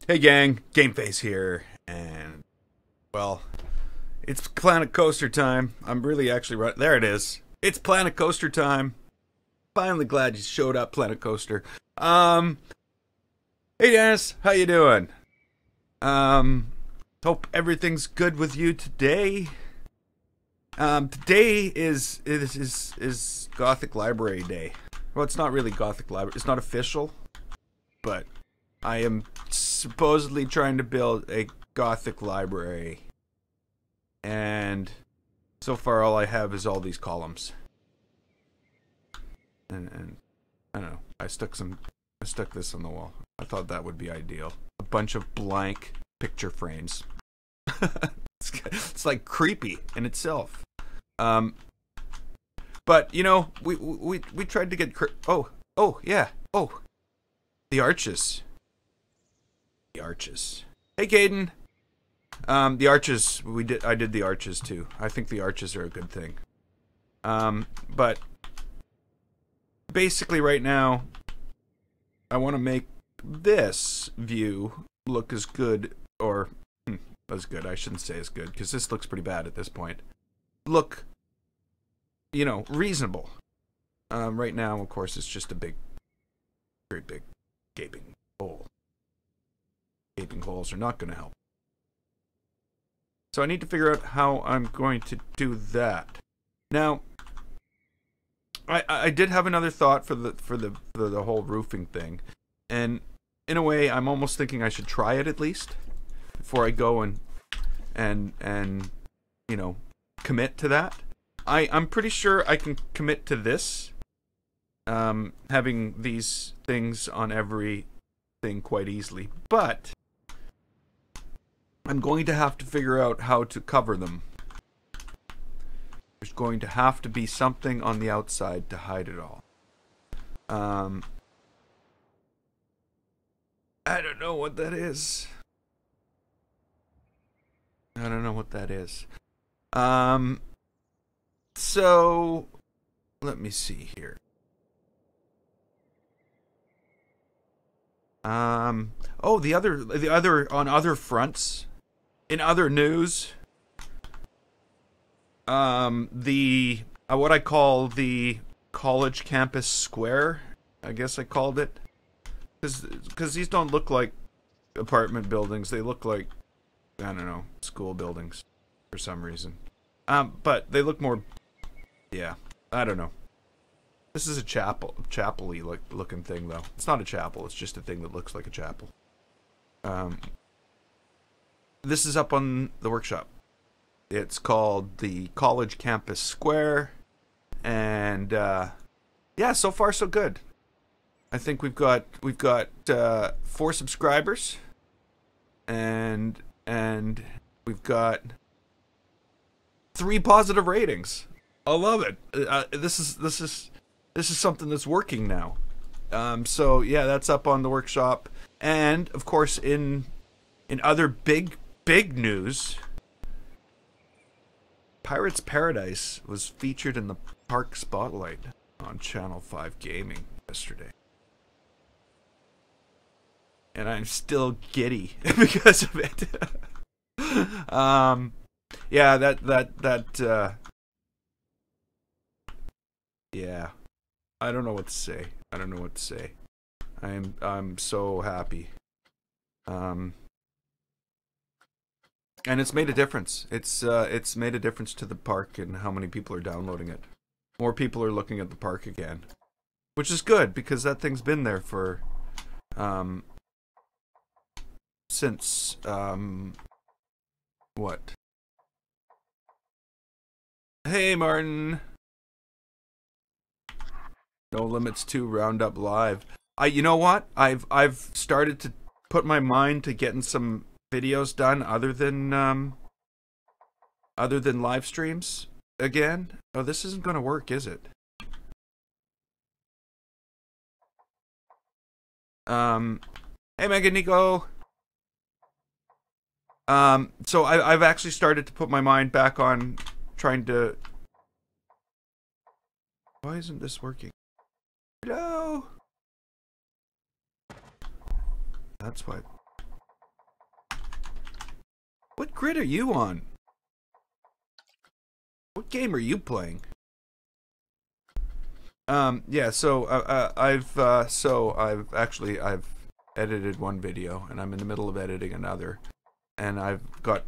Hey gang, Gameface here, and well, it's Planet Coaster time. I'm really actually right there. It is. It's Planet Coaster time. Finally, glad you showed up, Planet Coaster. Um, hey Dennis, how you doing? Um, hope everything's good with you today. Today is Gothic Library Day. Well, it's not really Gothic Library. It's not official, but I am supposedly trying to build a Gothic library, and so far all I have is all these columns. And I don't know. I stuck this on the wall. I thought that would be ideal. A bunch of blank picture frames. It's like creepy in itself. But you know, we tried to get oh yeah, the arches. The arches. Hey, Caden. The arches. I did the arches too. I think the arches are a good thing. But basically, right now, I want to make this view look as good, or as good. I shouldn't say as good because this looks pretty bad at this point. Look, you know, reasonable. Right now, of course, it's just a very big, gaping hole. Gaping holes are not going to help. So I need to figure out how I'm going to do that. Now, I did have another thought for the whole roofing thing, and in a way, I'm almost thinking I should try it at least before I go and you know, commit to that. I'm pretty sure I can commit to this, having these things on every thing quite easily, but I'm going to have to figure out how to cover them. There's going to have to be something on the outside to hide it all. I don't know what that is. I don't know what that is. So let me see here. Oh, the other on other fronts. In other news, the what I call the college campus square, I guess I called it, because these don't look like apartment buildings. They look like, I don't know, school buildings for some reason. But they look more, yeah, I don't know. This is a chapel-y looking thing though. It's not a chapel. It's just a thing that looks like a chapel. This is up on the workshop. It's called the College Campus Square, and yeah, so far so good. I think we've got 4 subscribers, and we've got 3 positive ratings. I love it. This is something that's working now. So yeah, that's up on the workshop, and of course in other big news, Pirates Paradise was featured in the Park Spotlight on Channel 5 Gaming yesterday. And I'm still giddy because of it. Yeah, yeah. I don't know what to say. I'm so happy. And it's made a difference. It's made a difference to the park and how many people are downloading it. More people are looking at the park again, which is good because that thing's been there for since what? Hey Martin. No Limits 2 Roundup Live. You know what? I've started to put my mind to getting some videos done other than live streams again. Oh, this isn't going to work, is it? Hey Mega Nico. So I've actually started to put my mind back on trying to. Why isn't this working? Hello. That's why. What grid are you on? What game are you playing? Yeah, so I've edited one video, and I'm in the middle of editing another, and I've got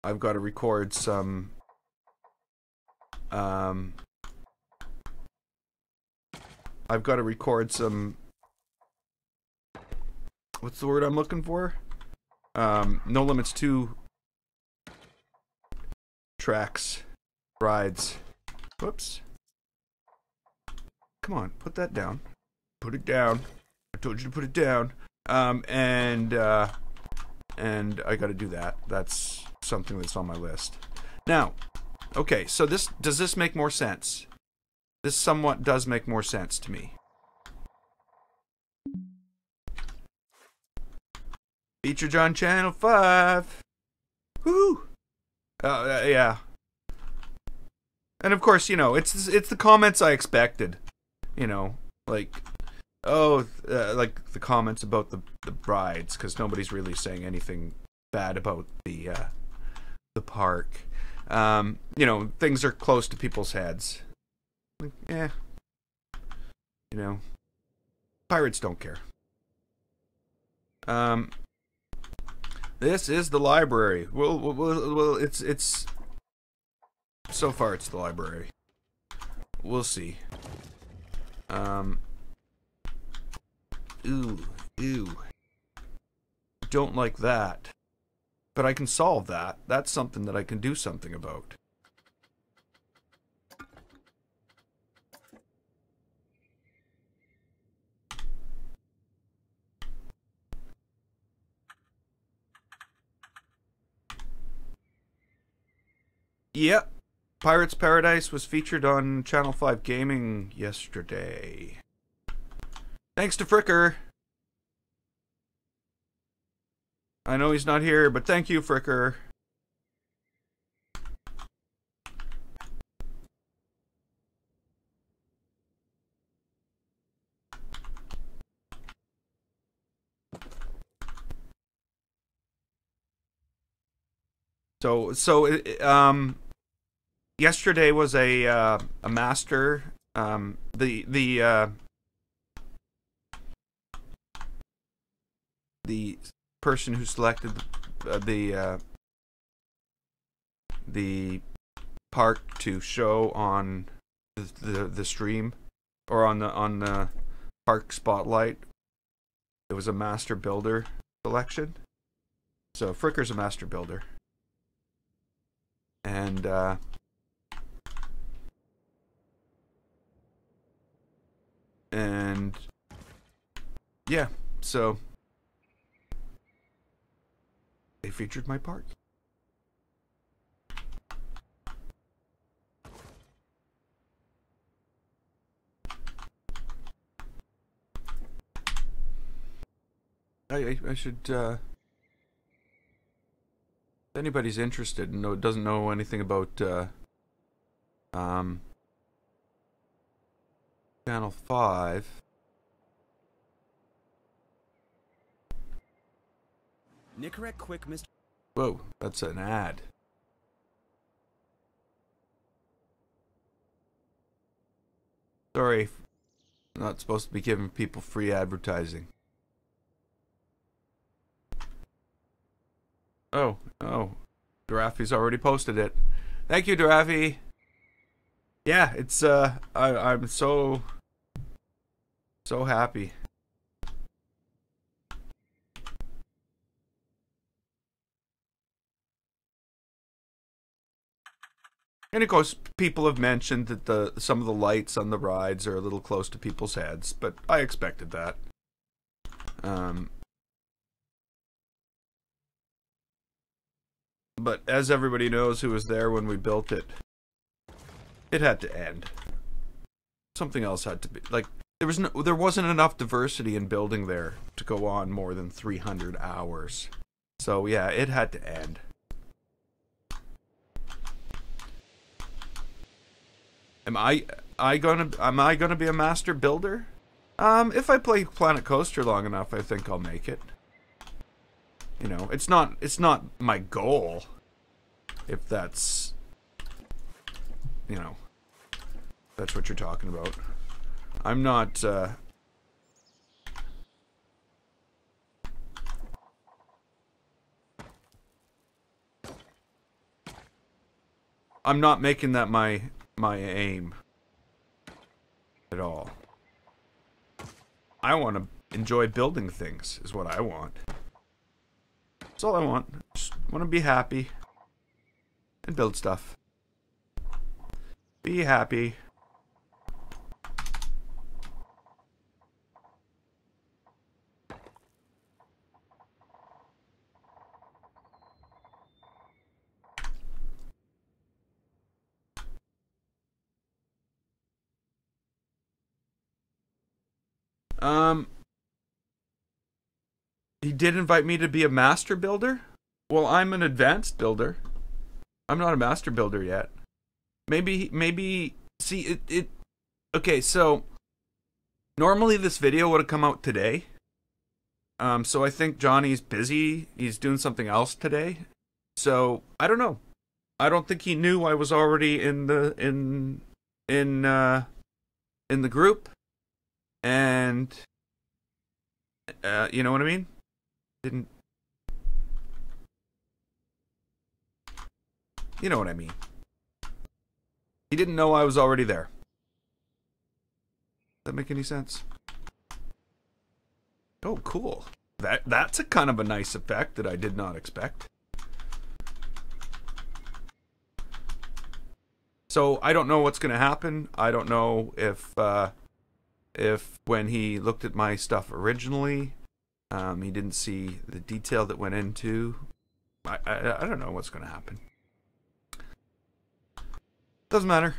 I've got to record some what's the word I'm looking for? No Limits 2 tracks, rides. Whoops. Come on, put that down. Put it down. I told you to put it down. And I gotta do that. That's something that's on my list. Now, okay, so does this make more sense? This somewhat does make more sense to me. Featured on Channel 5. Woo! Yeah. And of course, you know, it's the comments I expected. You know, like, like the comments about the brides, because nobody's really saying anything bad about the park. You know, things are close to people's heads. Like, you know, pirates don't care. This is the library. Well, it's so far it's the library. We'll see. Ew. Don't like that. But I can solve that. That's something that I can do something about. Yep. Pirates Paradise was featured on Channel 5 Gaming yesterday. Thanks to Fricker. I know he's not here, but thank you, Fricker. So yesterday was a master. The person who selected the park to show on the stream, or on the park spotlight, it was a master builder selection. So Fricker's a master builder. And yeah, so they featured my park. I should if anybody's interested and doesn't know anything about Channel 5. Nicorette quick, Mr. Whoa, that's an ad. Sorry, I'm not supposed to be giving people free advertising. Oh, Darafi's already posted it. Thank you, Darafi. Yeah, it's I'm so happy. And of course, people have mentioned that some of the lights on the rides are a little close to people's heads, but I expected that. But as everybody knows who was there when we built it, it had to end. Something else had to be, like, there wasn't enough diversity in building there to go on more than 300 hours. So yeah, it had to end. Am I gonna be a master builder? If I play Planet Coaster long enough, I think I'll make it. You know, it's not my goal. If that's, you know, that's what you're talking about. I'm not, I'm not making that my aim at all. I want to enjoy building things, is what I want. That's all I want. Just want to be happy and build stuff. Be happy. He did invite me to be a master builder? Well, I'm an advanced builder. I'm not a master builder yet. Maybe, see, okay, so, normally this video would have come out today. So I think Johnny's busy. He's doing something else today. So, I don't know. I don't think he knew I was already in the group. And, you know what I mean? Didn't... You know what I mean. He didn't know I was already there. Does that make any sense? Oh, cool. That's a kind of a nice effect that I did not expect. So I don't know what's going to happen. I don't know if when he looked at my stuff originally, he didn't see the detail that went into. I don't know what's going to happen. Doesn't matter.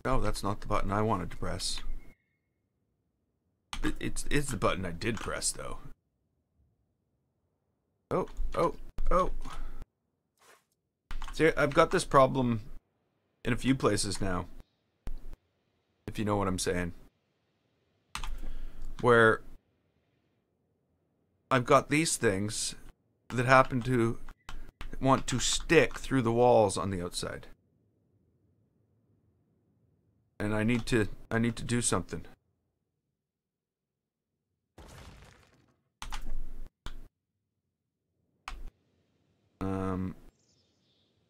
Oh, that's not the button I wanted to press. It's the button I did press, though. Oh. See, I've got this problem in a few places now. If you know what I'm saying. Where I've got these things that happen to want to stick through the walls on the outside. And I need to do something.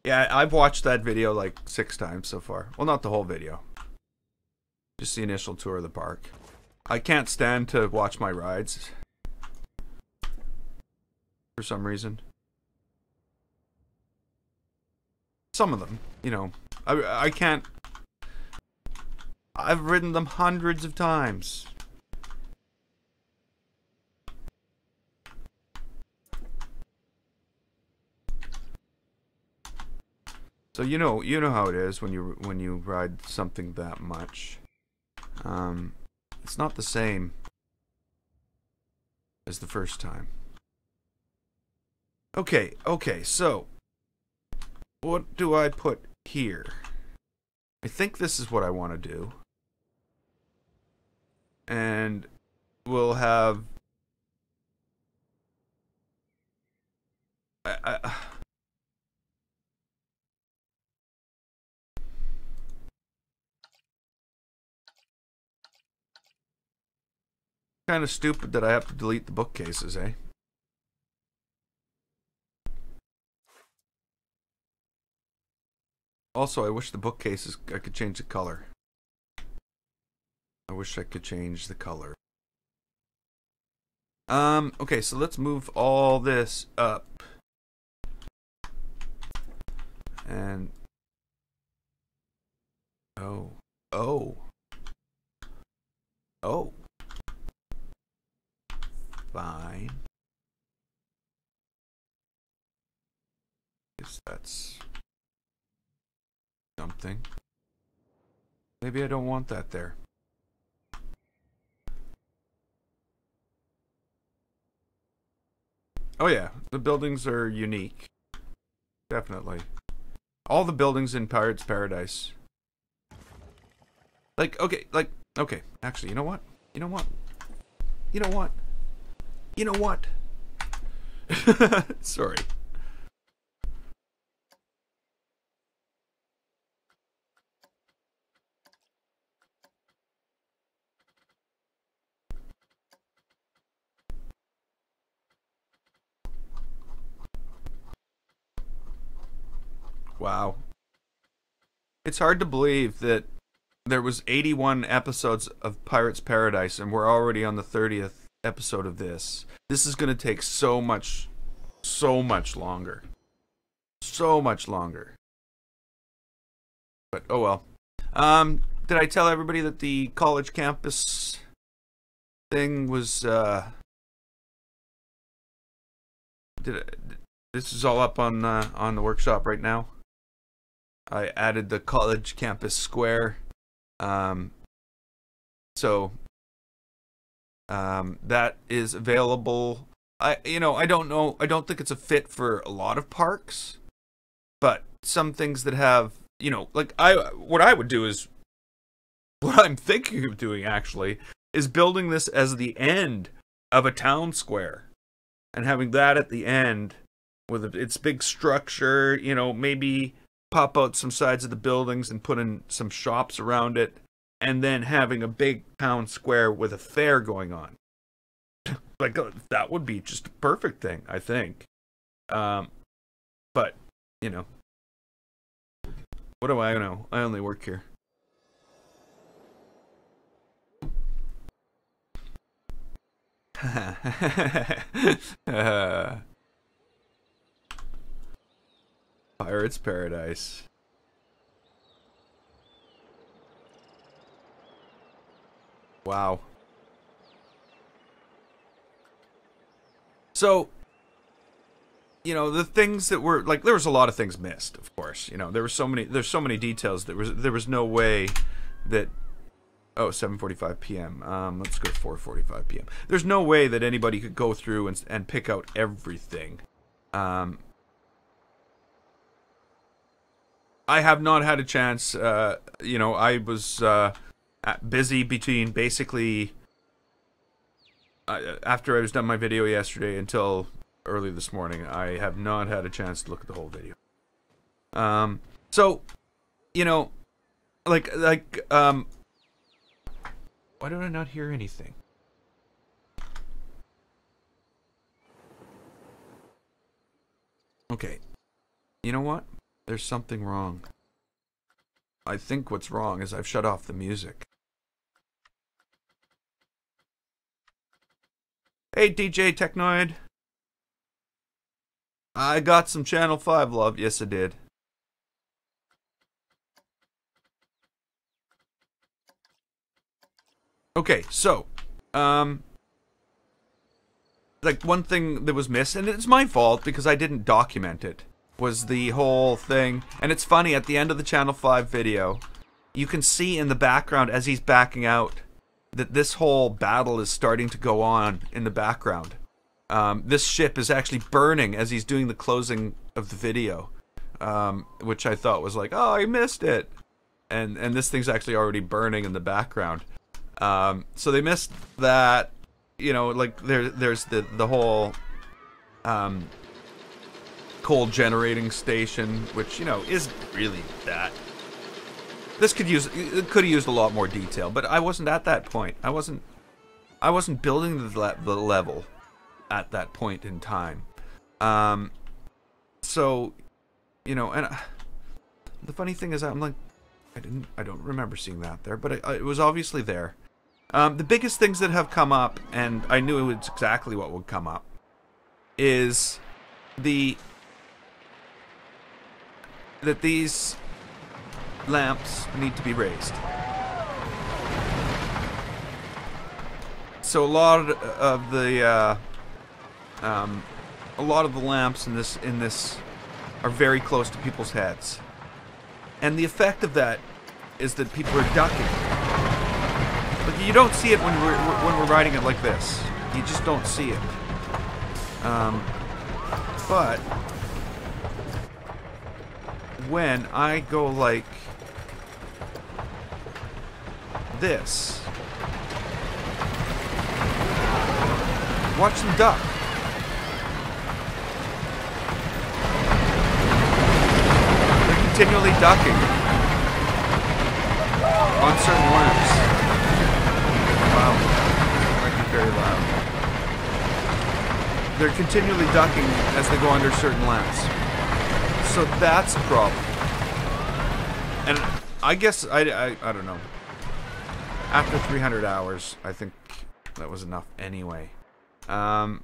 Yeah, I've watched that video like 6 times so far. Well, not the whole video. Just the initial tour of the park. I can't stand to watch my rides. For some reason. Some of them, you know. I can't... I've ridden them hundreds of times. So you know how it is when you ride something that much. It's not the same as the first time. Okay, so what do I put here? I think this is what I want to do. And we'll have kind of stupid that I have to delete the bookcases, eh? Also, I wish the bookcases, I could change the color. I wish I could change the color. Okay, so let's move all this up. And... Oh. Fine. Guess that's something. Maybe I don't want that there. Oh yeah, the buildings are unique. Definitely. All the buildings in Pirates Paradise. Like, okay, actually, you know what? You know what? You know what? You know what? Sorry. Wow. It's hard to believe that there was 81 episodes of Pirates Paradise and we're already on the 30th episode of this. This is going to take so much longer. So much longer. But oh well. Did I tell everybody that the college campus thing was this is all up on the workshop right now? I added the college campus square. So that is available. I don't know. I don't think it's a fit for a lot of parks, but some things that have, like what I would do is, what I'm thinking of doing actually is building this as the end of a town square and having that at the end with its big structure, maybe pop out some sides of the buildings and put in some shops around it, and then having a big town square with a fair going on. Like, that would be just a perfect thing, I think. But, what do I know? I only work here. Pirates Paradise. Wow. So, the things that were like, there was a lot of things missed, of course. There's so many details. There was no way that 7:45 p.m. Let's go 4:45 p.m. There's no way that anybody could go through and pick out everything. I have not had a chance. I was busy between basically after I was done my video yesterday until early this morning. I have not had a chance to look at the whole video. So, why did I not hear anything? Okay. You know what? There's something wrong. I think what's wrong is I've shut off the music. Hey, DJ Technoid. I got some Channel 5 love. Yes, I did. Okay, so, like, one thing that was missed, and it's my fault because I didn't document it, was the whole thing. And it's funny, at the end of the Channel 5 video, you can see in the background as he's backing out that this whole battle is starting to go on in the background. This ship is actually burning as he's doing the closing of the video, which I thought was like, oh, I missed it. And this thing's actually already burning in the background. So they missed that, like there's the whole coal generating station, which, isn't really that. This could have used a lot more detail, but I wasn't at that point. I wasn't building the level at that point in time. So, and the funny thing is, I'm like, I don't remember seeing that there, but it was obviously there. The biggest things that have come up, and I knew it was exactly what would come up, is that these lamps need to be raised. So a lot of the lamps in this are very close to people's heads, and the effect of that is that people are ducking. But you don't see it when we're riding it like this. You just don't see it. But when I go like this. Watch them duck. They're continually ducking on certain lamps. Wow, might be very loud. They're continually ducking as they go under certain lamps. So that's a problem. And I guess, I don't know. After 300 hours, I think that was enough anyway. You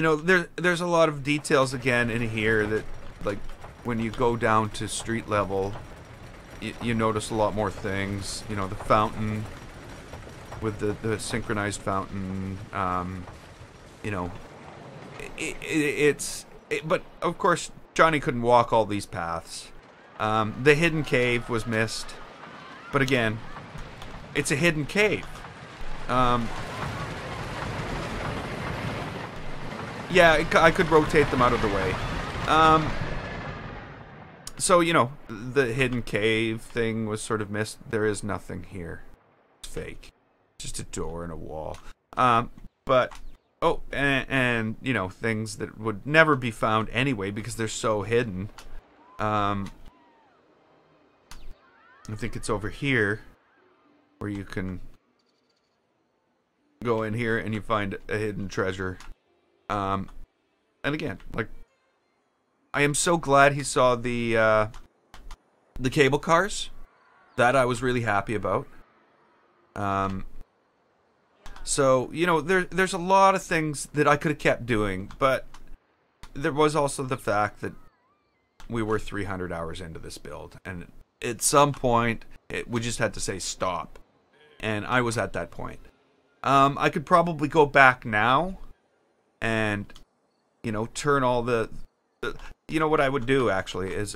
know, there's a lot of details again in here that, like, when you go down to street level, you notice a lot more things. You know, the fountain with the synchronized fountain. You know, but of course Johnny couldn't walk all these paths. The hidden cave was missed, but again, it's a hidden cave. Yeah, I could rotate them out of the way. So, you know, the hidden cave thing was sort of missed. There is nothing here. It's fake. Just a door and a wall. But, oh, and, you know, things that would never be found anyway because they're so hidden. I think it's over here where you can go in here and you find a hidden treasure. And again, like, I am so glad he saw the cable cars. That I was really happy about. So, you know, there's a lot of things that I could have kept doing, but there was also the fact that we were 300 hours into this build, and at some point, we just had to say stop. And I was at that point. I could probably go back now and, you know, turn all the you know what I would do actually is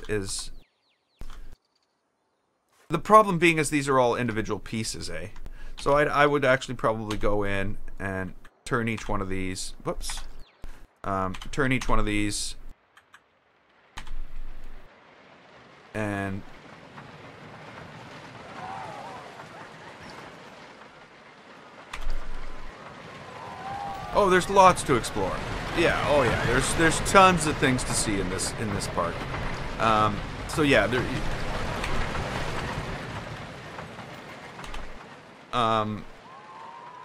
the problem being is these are all individual pieces, eh? So I would actually probably go in and turn each one of these. Whoops. Turn each one of these and oh, there's lots to explore. Yeah, oh yeah, there's tons of things to see in this park. So yeah, there.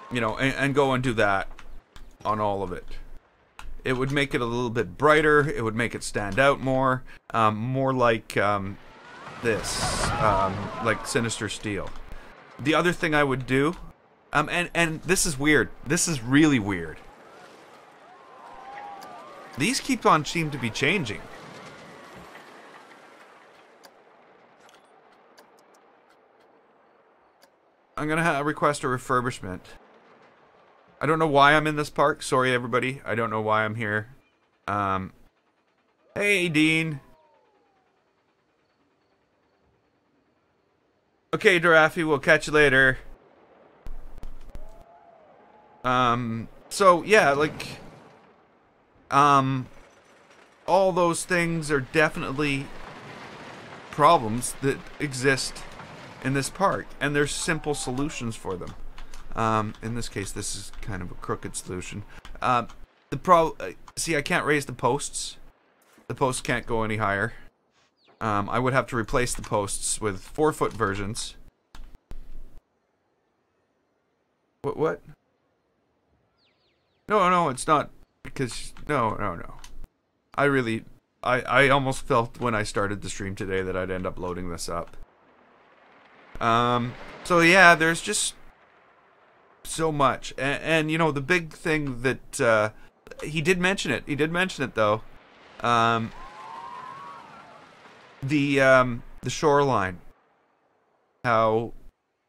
You know, and go and do that on all of it. It would make it a little bit brighter. It would make it stand out more, more like this, like Sinister Steel. The other thing I would do, and this is weird. This is really weird. These seem to be changing. I'm gonna request a refurbishment. I don't know why I'm in this park. Sorry, everybody. I don't know why I'm here. Hey, Dean. Okay, Darafi, we'll catch you later. So, yeah, like... all those things are definitely problems that exist in this park, and there's simple solutions for them. In this case, this is kind of a crooked solution. See, I can't raise the posts. The posts can't go any higher. I would have to replace the posts with 4-foot versions. What? No, it's not. Because, no. I almost felt when I started the stream today that I'd end up loading this up. So yeah, there's just so much. And you know, the big thing that, he did mention it. He did mention it, though. The shoreline. How,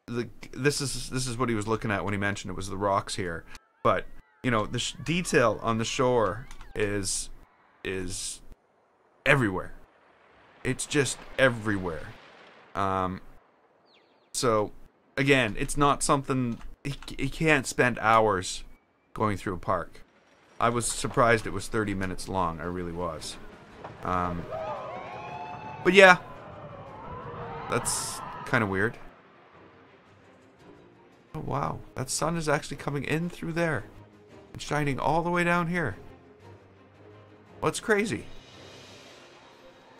this is what he was looking at when he mentioned it was the rocks here. But, you know, the detail on the shore is everywhere. It's just everywhere. So, again, it's not something... He can't spend hours going through a park. I was surprised it was 30 minutes long. I really was. But yeah, that's kind of weird. Oh wow, that sun is actually coming in through there and shining all the way down here. Well, it's crazy.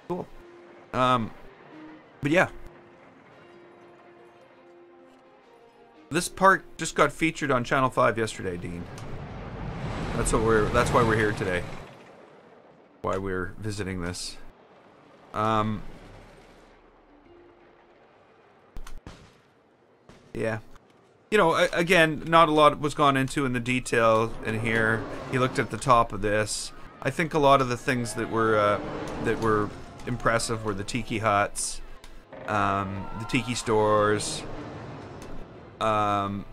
Cool. But yeah. This park just got featured on Channel 5 yesterday, Dean. That's why we're here today. Why we're visiting this. Yeah. You know, again, not a lot was gone into in the detail in here. He looked at the top of this. I think a lot of the things that were impressive were the tiki huts, the tiki stores. So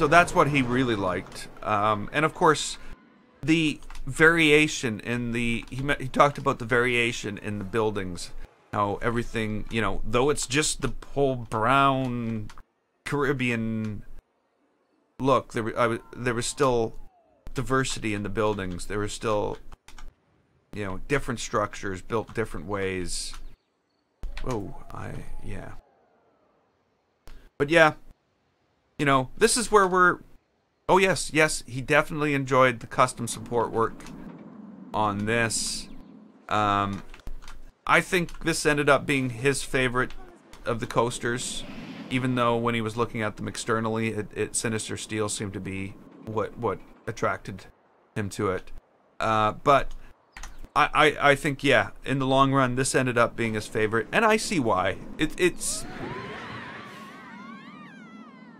that's what he really liked. And of course, the variation in he talked about the variation in the buildings. How everything, you know, though it's just the whole brown Caribbean look, there was still diversity in the buildings. There was still, you know, different structures built different ways. Yeah. But yeah, you know, this is where we're... Oh yes, he definitely enjoyed the custom support work on this. I think this ended up being his favorite of the coasters, even though when he was looking at them externally, Sinister Steel seemed to be what attracted him to it. But I think, yeah, in the long run, this ended up being his favorite, and I see why.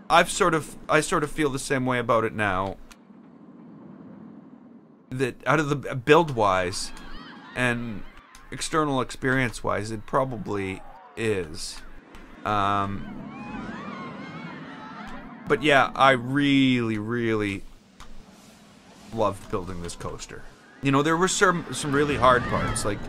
I sort of feel the same way about it now. That out of the build-wise and external experience-wise, it probably is. But yeah, I really, really loved building this coaster. You know, there were some really hard parts, like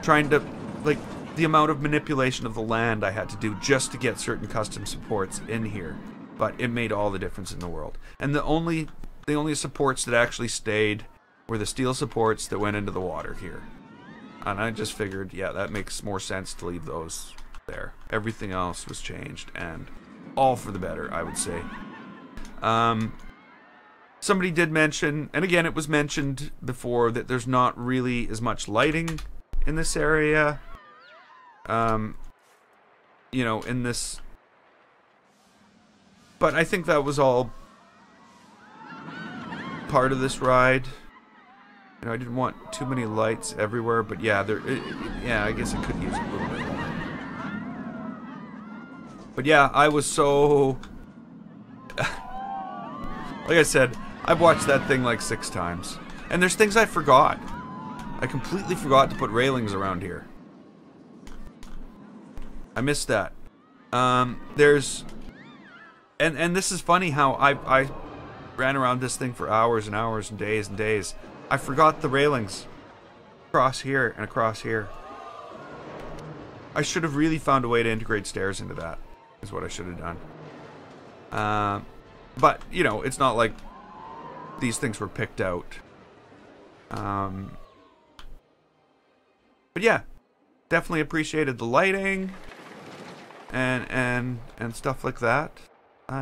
trying to, like, the amount of manipulation of the land I had to do just to get certain custom supports in here. But it made all the difference in the world. And the only supports that actually stayed were the steel supports that went into the water here. And I just figured, yeah, that makes more sense to leave those there. Everything else was changed, and all for the better, I would say. Somebody did mention, and again, it was mentioned before, that there's not really as much lighting in this area. You know, in this... But I think that was all part of this ride. You know, I didn't want too many lights everywhere, but yeah, yeah, I guess it could use a little bit more. But yeah, I was so... Like I said, I've watched that thing like 6 times. And there's things I forgot. I completely forgot to put railings around here. I missed that. There's... And this is funny how I ran around this thing for hours and hours and days. I forgot the railings. Across here and across here. I should have really found a way to integrate stairs into that. Is what I should have done. But, you know, it's not like these things were picked out. But yeah. Definitely appreciated the lighting. And stuff like that. I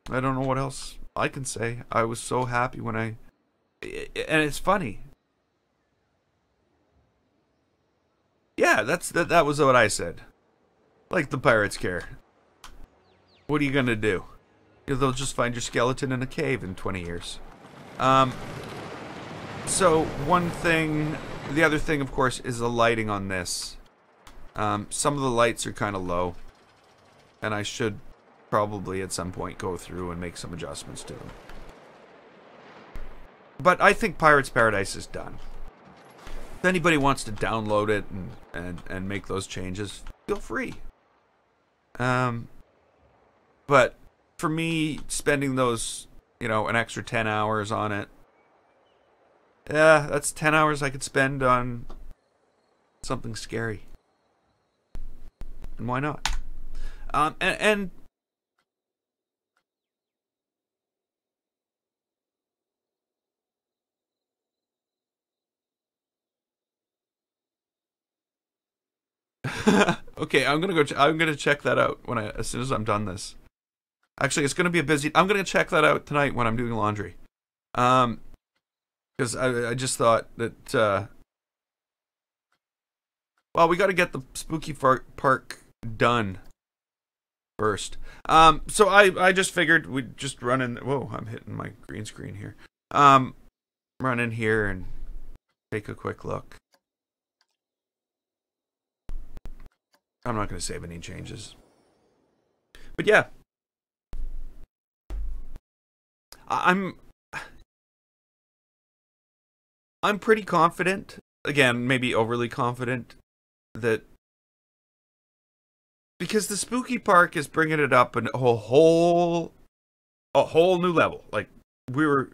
don't know what else I can say. I was so happy when and it's funny. Yeah, that was what I said. Like the pirates care. What are you gonna do? They'll just find your skeleton in a cave in 20 years. So the other thing, of course, is the lighting on this. Some of the lights are kind of low. And I should probably at some point go through and make some adjustments to them. But I think Pirates Paradise is done. If anybody wants to download it and make those changes, feel free. But for me, spending those, you know, an extra 10 hours on it, yeah, that's 10 hours I could spend on something scary. And why not? And Okay, I'm gonna go. I'm gonna check that out as soon as I'm done this. Actually, it's gonna be a busy. I'm gonna check that out tonight when I'm doing laundry. Because I just thought that. Well, we got to get the spooky park done first. So I just figured we'd just run in. Whoa, I'm hitting my green screen here. Run in here and take a quick look. I'm not going to save any changes. But yeah. I'm pretty confident. Again, maybe overly confident that because the spooky park is bringing it up a whole new level. Like we were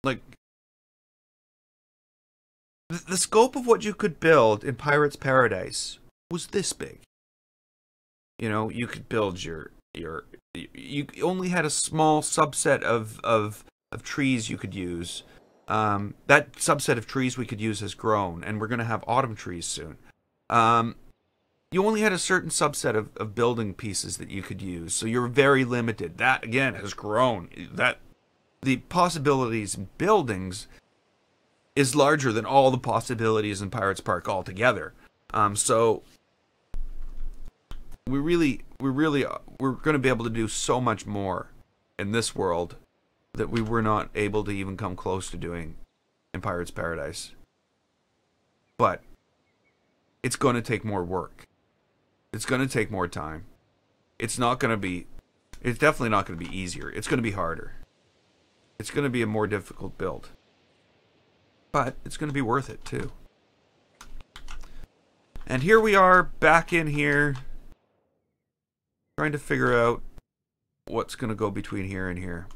like the scope of what you could build in Pirates Paradise was this big. You know, you could build you only had a small subset of trees you could use. That subset of trees we could use has grown, and we're going to have autumn trees soon. You only had a certain subset of building pieces that you could use, so you're very limited. That, again, has grown. The possibilities in buildings is larger than all the possibilities in Pirates Park altogether. So we're going to be able to do so much more in this world that we were not able to even come close to doing in Pirates Paradise. But it's going to take more work. It's going to take more time. It's definitely not going to be easier. It's going to be harder. It's going to be a more difficult build. But it's going to be worth it too. And here we are back in here trying to figure out what's going to go between here and here.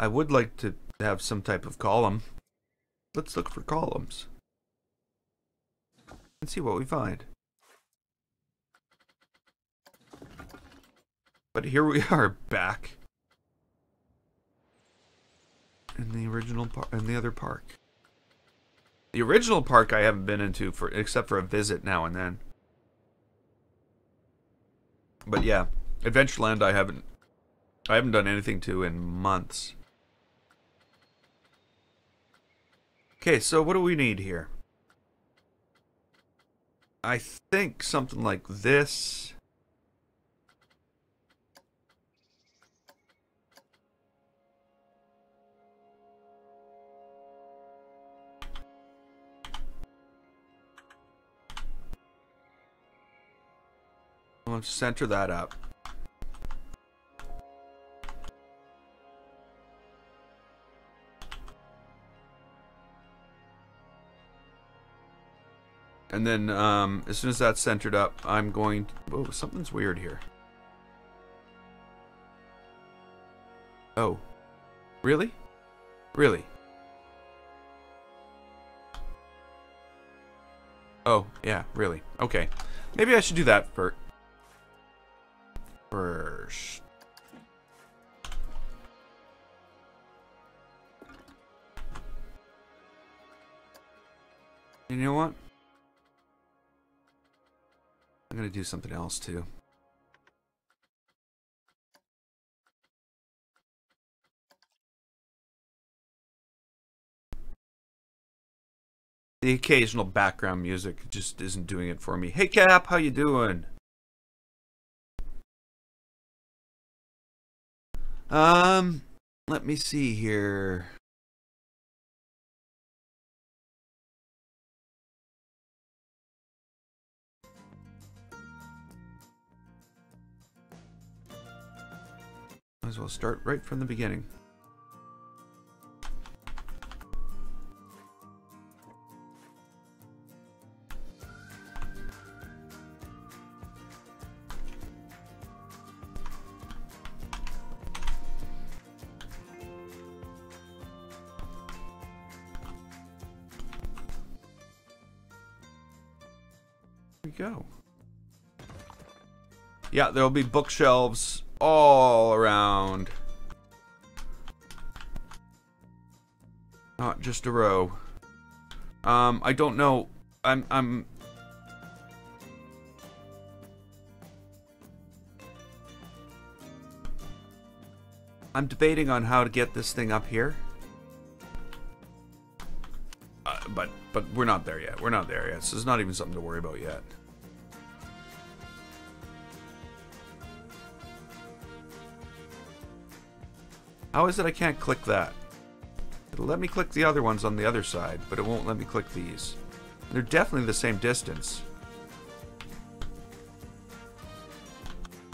I would like to have some type of column. Let's look for columns and see what we find. But here we are back in the original in the other park. The original park I haven't been into except for a visit now and then. But yeah, Adventureland I haven't done anything to in months. Okay, so what do we need here? I think something like this. Let's center that up. And then, as soon as that's centered up, I'm going to... Whoa, something's weird here. Oh. Really? Really? Oh, yeah, really. Okay. Maybe I should do that first. You know what? I'm going to do something else too. The occasional background music just isn't doing it for me. Hey Cap, how you doing? Let me see here. Might as well start right from the beginning. There we go. Yeah, there'll be bookshelves all around. Not just a row. I don't know. I'm debating on how to get this thing up here. But we're not there yet. We're not there yet. So it's not even something to worry about yet. How is it I can't click that? It'll let me click the other ones on the other side, but it won't let me click these. They're definitely the same distance.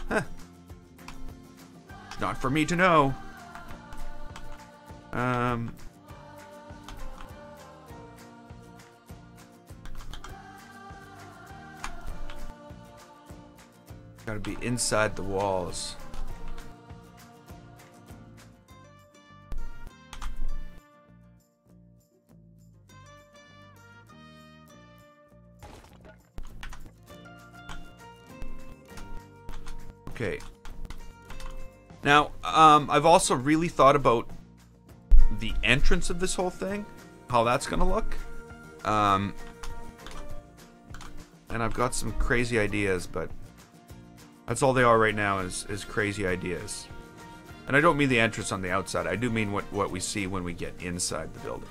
Huh. Not for me to know. Gotta be inside the walls. Okay. Now, I've also really thought about the entrance of this whole thing, how that's gonna look. And I've got some crazy ideas, but that's all they are right now is crazy ideas. And I don't mean the entrance on the outside. I do mean what we see when we get inside the building.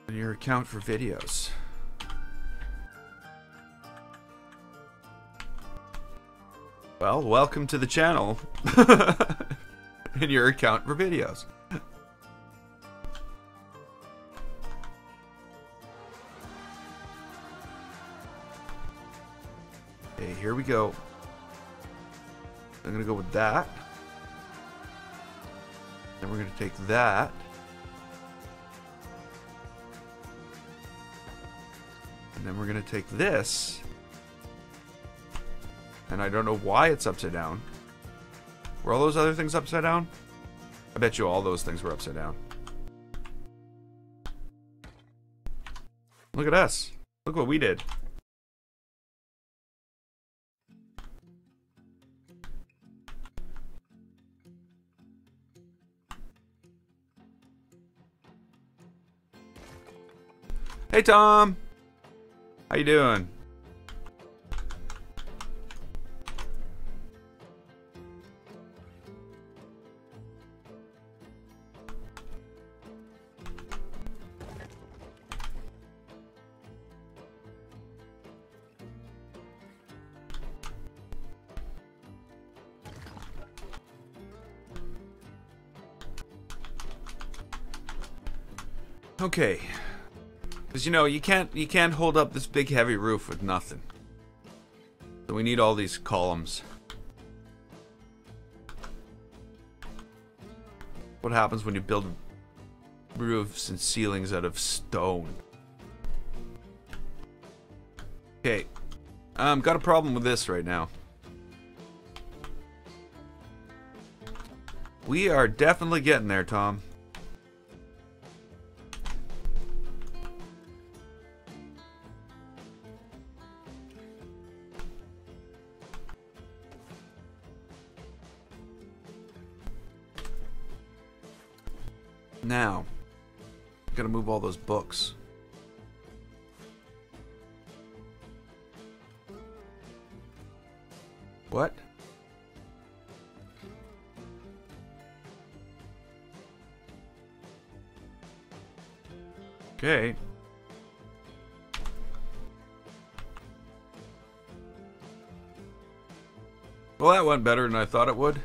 And your account for videos. Well, welcome to the channel. And your account for videos. Okay, here we go. I'm gonna go with that. Then we're gonna take that. And then we're gonna take this. And I don't know why it's upside down. Were all those other things upside down? I bet you all those things were upside down. Look at us. Look what we did. Hey, Tom. How you doing? Okay. Because you know, you can't hold up this big heavy roof with nothing. So we need all these columns. What happens when you build roofs and ceilings out of stone? Okay. Got a problem with this right now. We are definitely getting there, Tom. Now, gotta move all those books. What? Okay. Well, that went better than I thought it would.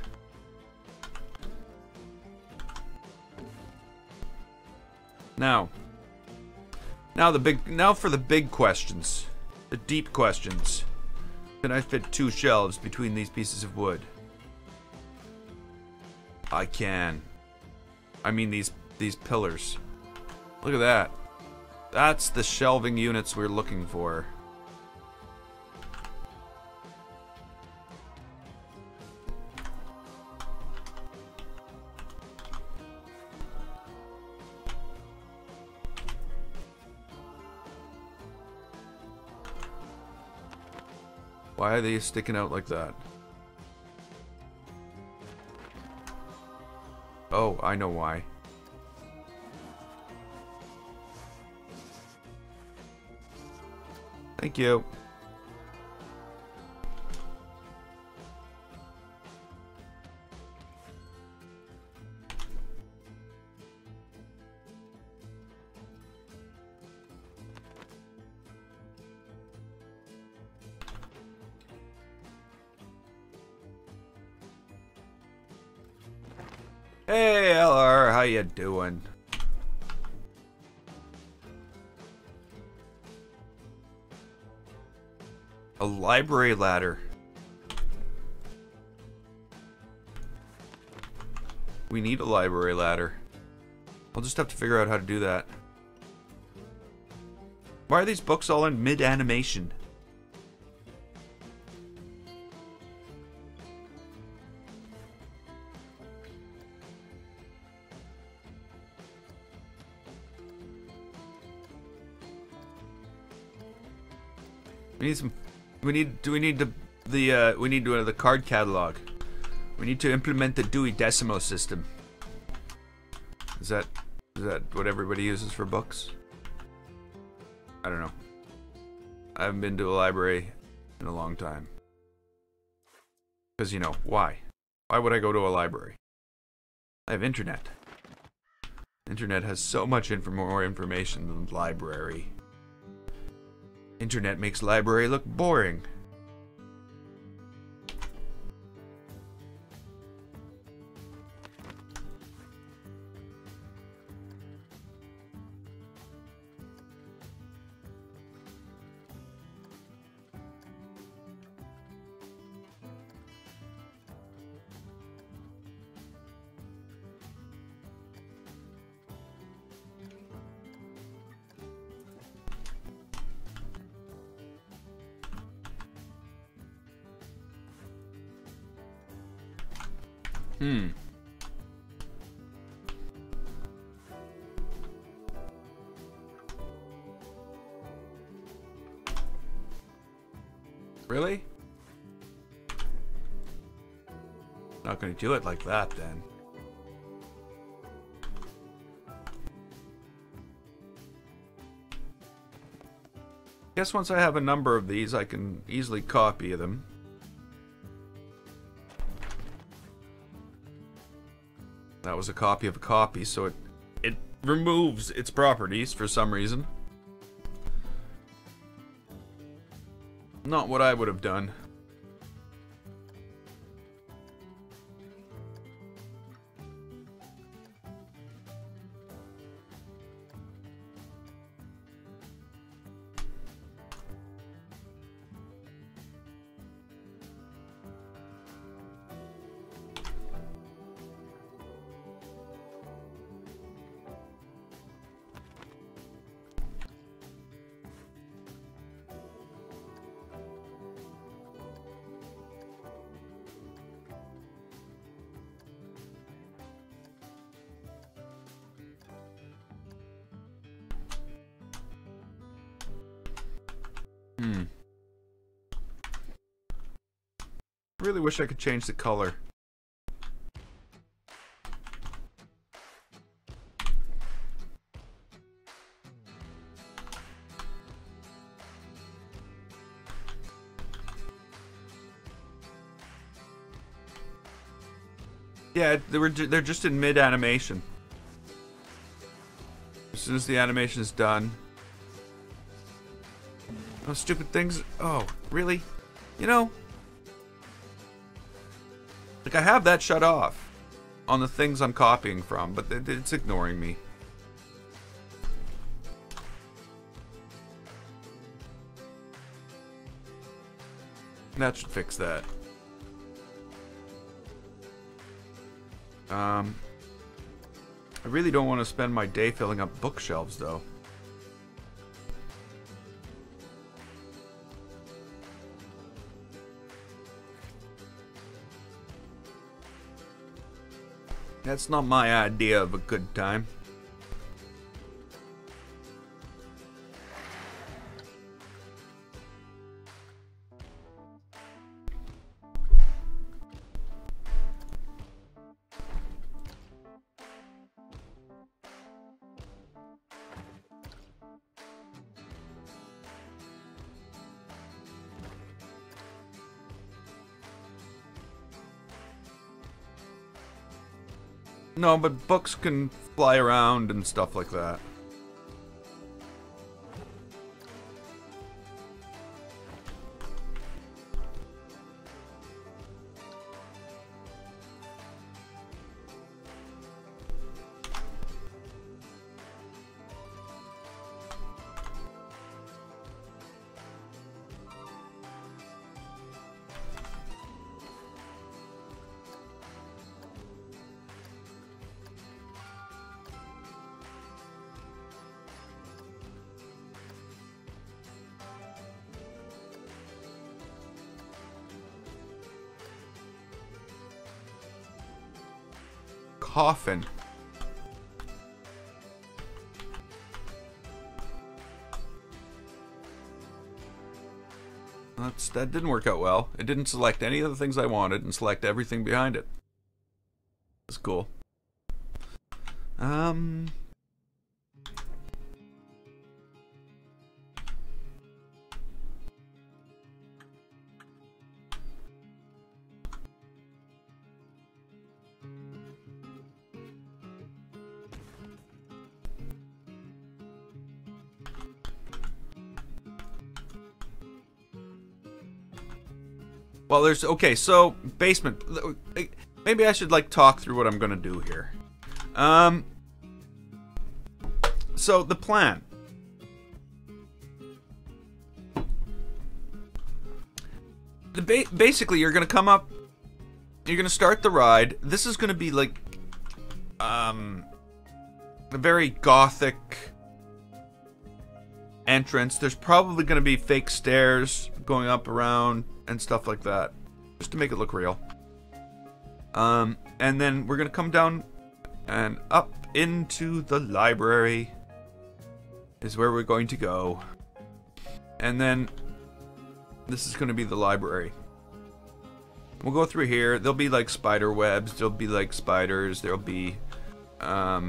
Now for the big questions. The deep questions. Can I fit 2 shelves between these pieces of wood? I can. I mean these pillars. Look at that. That's the shelving units we're looking for. Why are they sticking out like that? Oh, I know why. Thank you. Hey, LR, how you doing? A library ladder. We need a library ladder. I'll just have to figure out how to do that. Why are these books all in mid-animation? We need some. We need. Do we need we need the card catalog. We need to implement the Dewey Decimal System. Is that what everybody uses for books? I don't know. I haven't been to a library in a long time. Because, you know, why? Why would I go to a library? I have internet. Internet has so much more information than library. Internet makes library look boring. Really? Not gonna do it like that then. Guess once I have a number of these, I can easily copy them. That was a copy of a copy, so it removes its properties for some reason. Not what I would have done. Really wish I could change the color. Yeah, they're just in mid animation. As soon as the animation is done. Oh, stupid things. Oh, really? You know, like, I have that shut off on the things I'm copying from, but it's ignoring me. That should fix that. I really don't want to spend my day filling up bookshelves, though. That's not my idea of a good time. No, but books can fly around and stuff like that. Coffin. That didn't work out well. It didn't select any of the things I wanted and select everything behind it. That's cool. Well, there's... Okay, so, basement. Maybe I should, like, talk through what I'm gonna do here. So, the plan. Basically, you're gonna come up... You're gonna start the ride. This is gonna be, like... a very Gothic... entrance. There's probably gonna be fake stairs going up around... and stuff like that, just to make it look real. And then we're gonna come down and up into the library is where we're going to go. And then this is gonna be the library. We'll go through here. There'll be like spider webs, there'll be like spiders, there'll be I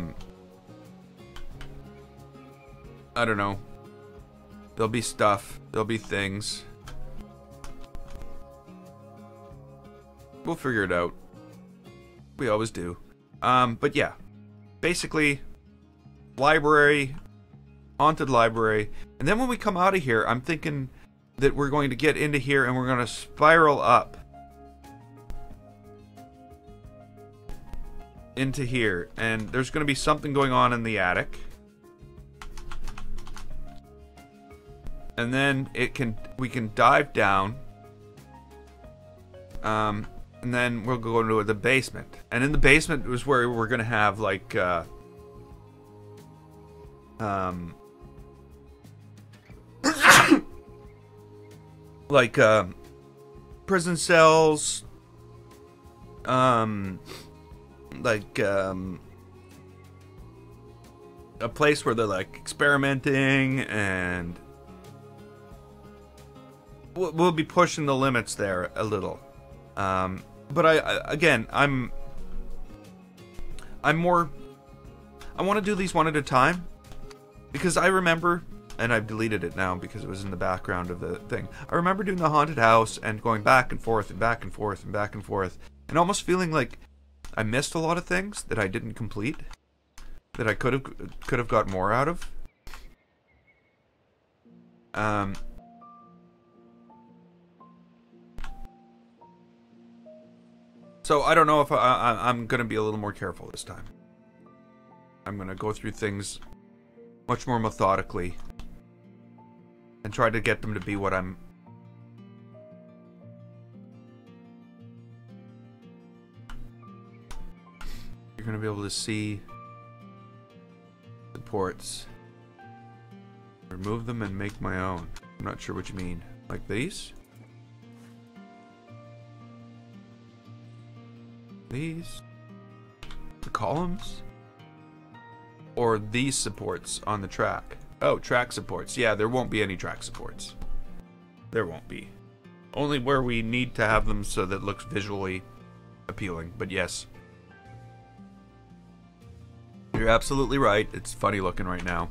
don't know. There'll be stuff, there'll be things. We'll figure it out. We always do. But yeah. Basically, library, haunted library. And then when we come out of here, I'm thinking that we're going to get into here and we're going to spiral up. Into here. And there's going to be something going on in the attic. And then we can dive down. And then we'll go into the basement. And in the basement was where we're gonna have like like prison cells, like a place where they're like experimenting, and we'll be pushing the limits there a little. But I'm more... I want to do these one at a time. Because I remember... And I've deleted it now because it was in the background of the thing. I remember doing the haunted house and going back and forth and back and forth and back and forth. And almost feeling like I missed a lot of things that I didn't complete. That I could have got more out of. So I don't know if I'm going to be a little more careful this time. I'm going to go through things much more methodically. And try to get them to be what I'm... You're going to be able to see supports. Remove them and make my own. I'm not sure what you mean. Like these? These? The columns? Or these supports on the track? Oh, track supports. Yeah, there won't be any track supports. There won't be. Only where we need to have them so that it looks visually appealing. But yes. You're absolutely right. It's funny looking right now.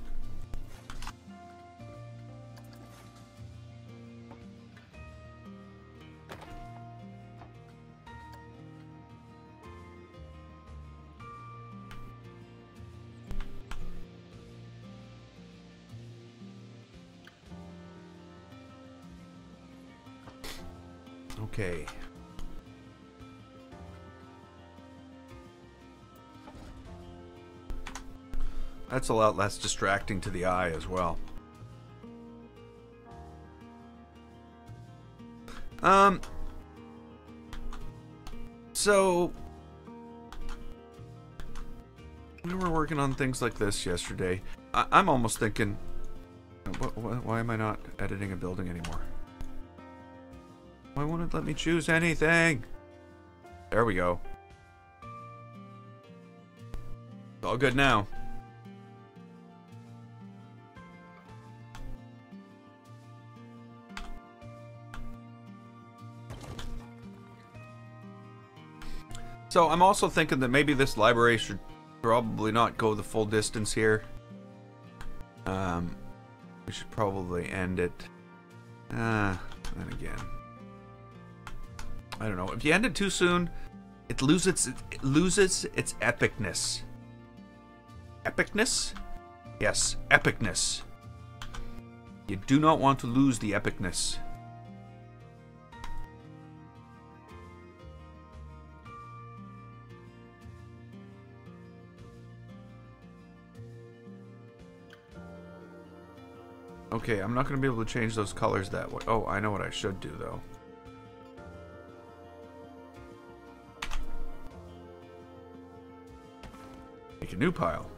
Okay. That's a lot less distracting to the eye as well. So we were working on things like this yesterday. I'm almost thinking, why am I not editing a building anymore? Why won't it let me choose anything? There we go. It's all good now. So I'm also thinking that maybe this library should probably not go the full distance here. We should probably end it. And again, I don't know. If you end it too soon, it loses its epicness. Epicness? Yes, epicness. You do not want to lose the epicness. Okay, I'm not going to be able to change those colors that way. Oh, I know what I should do, though. Make a new pile.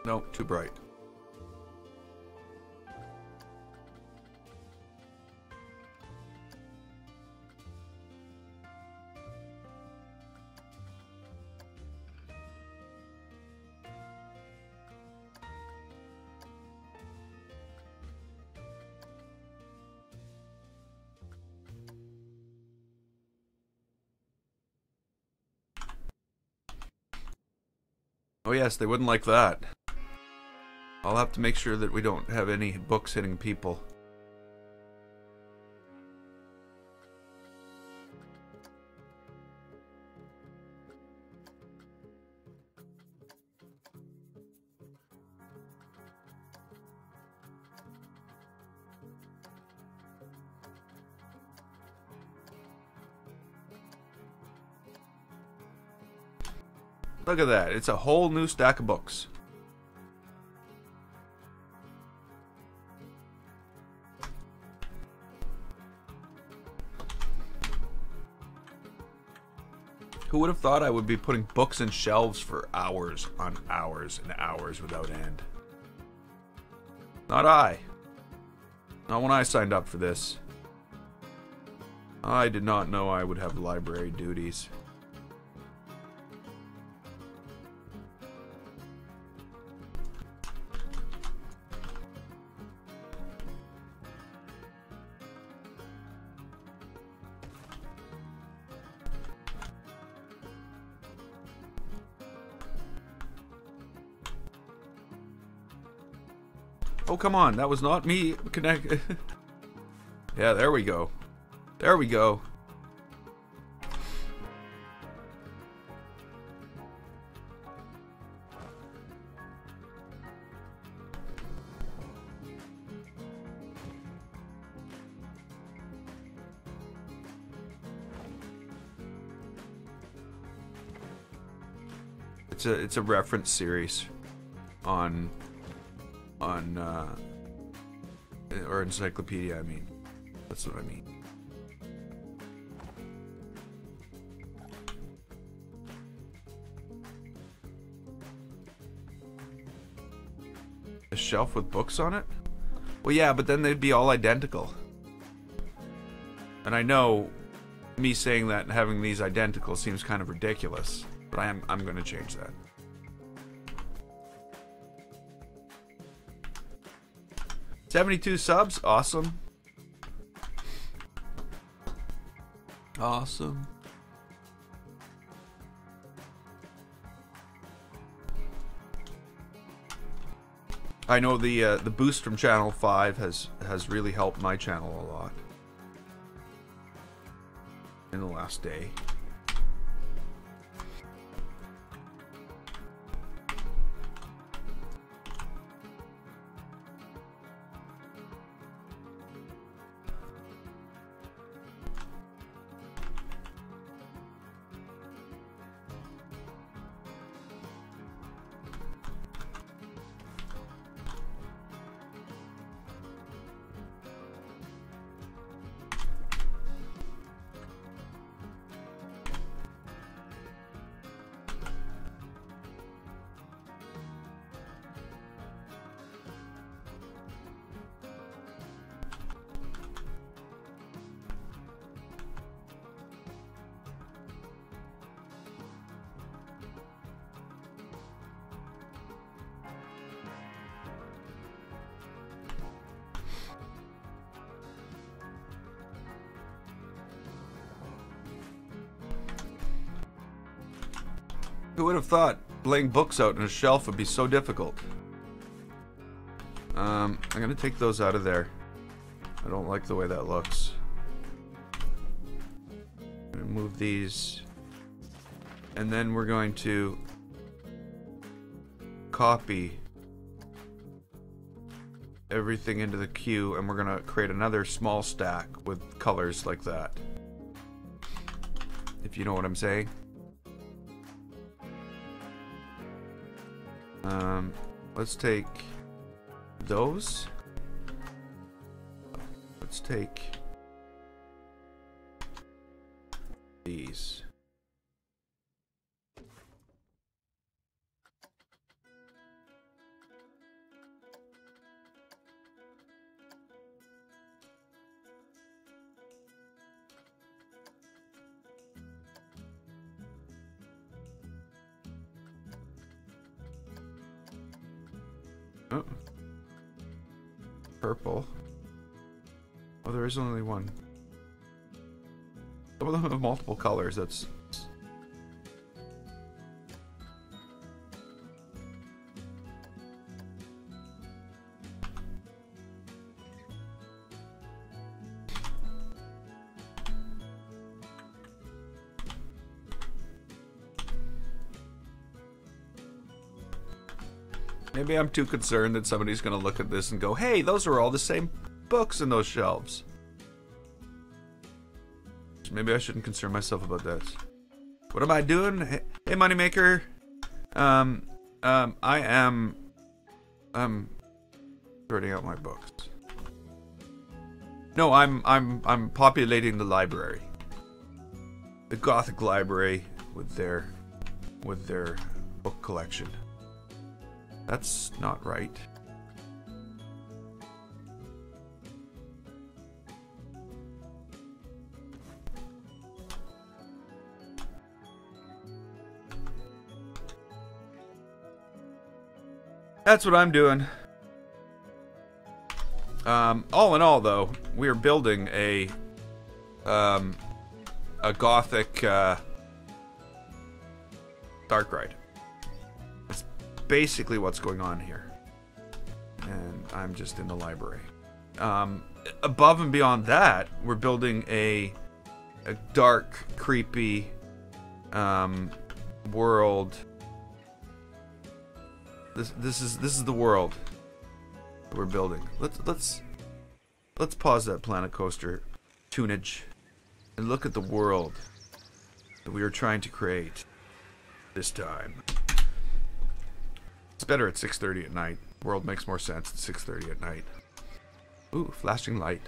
Nope, too bright. Oh yes, they wouldn't like that. I'll have to make sure that we don't have any books hitting people. Look at that. It's a whole new stack of books. Who would have thought I would be putting books in shelves for hours on hours and hours without end? Not I. Not when I signed up for this. I did not know I would have library duties. Oh, come on. That was not me. Connect. Yeah, there we go. There we go. It's a reference series on or encyclopedia, I mean. That's what I mean. A shelf with books on it? Well, yeah, but then they'd be all identical. And I know me saying that and having these identical seems kind of ridiculous, but I'm going to change that. $72 subs, awesome. Awesome. I know the boost from Channel 5 has really helped my channel a lot in the last day. Who would have thought laying books out on a shelf would be so difficult? I'm gonna take those out of there. I don't like the way that looks. I'm gonna move these. And then we're going to copy everything into the queue, and we're gonna create another small stack with colors like that. If you know what I'm saying. Let's take those. Let's take these. Oh. Purple. Oh, there is only one. Some of them have multiple colors. That's... Maybe I'm too concerned that somebody's going to look at this and go, hey, those are all the same books in those shelves. Maybe I shouldn't concern myself about that. What am I doing? Hey, Moneymaker. I am sorting out my books. No, I'm populating the library. The Gothic library with their book collection. That's not right. That's what I'm doing. All in all, though, we are building a Gothic dark ride. Basically what's going on here, and I'm just in the library. Above and beyond that, we're building a dark, creepy world. This is the world that we're building. Let's pause that Planet Coaster tunage and look at the world that we are trying to create this time. It's better at 6:30 at night. World makes more sense at 6:30 at night. Ooh, flashing light.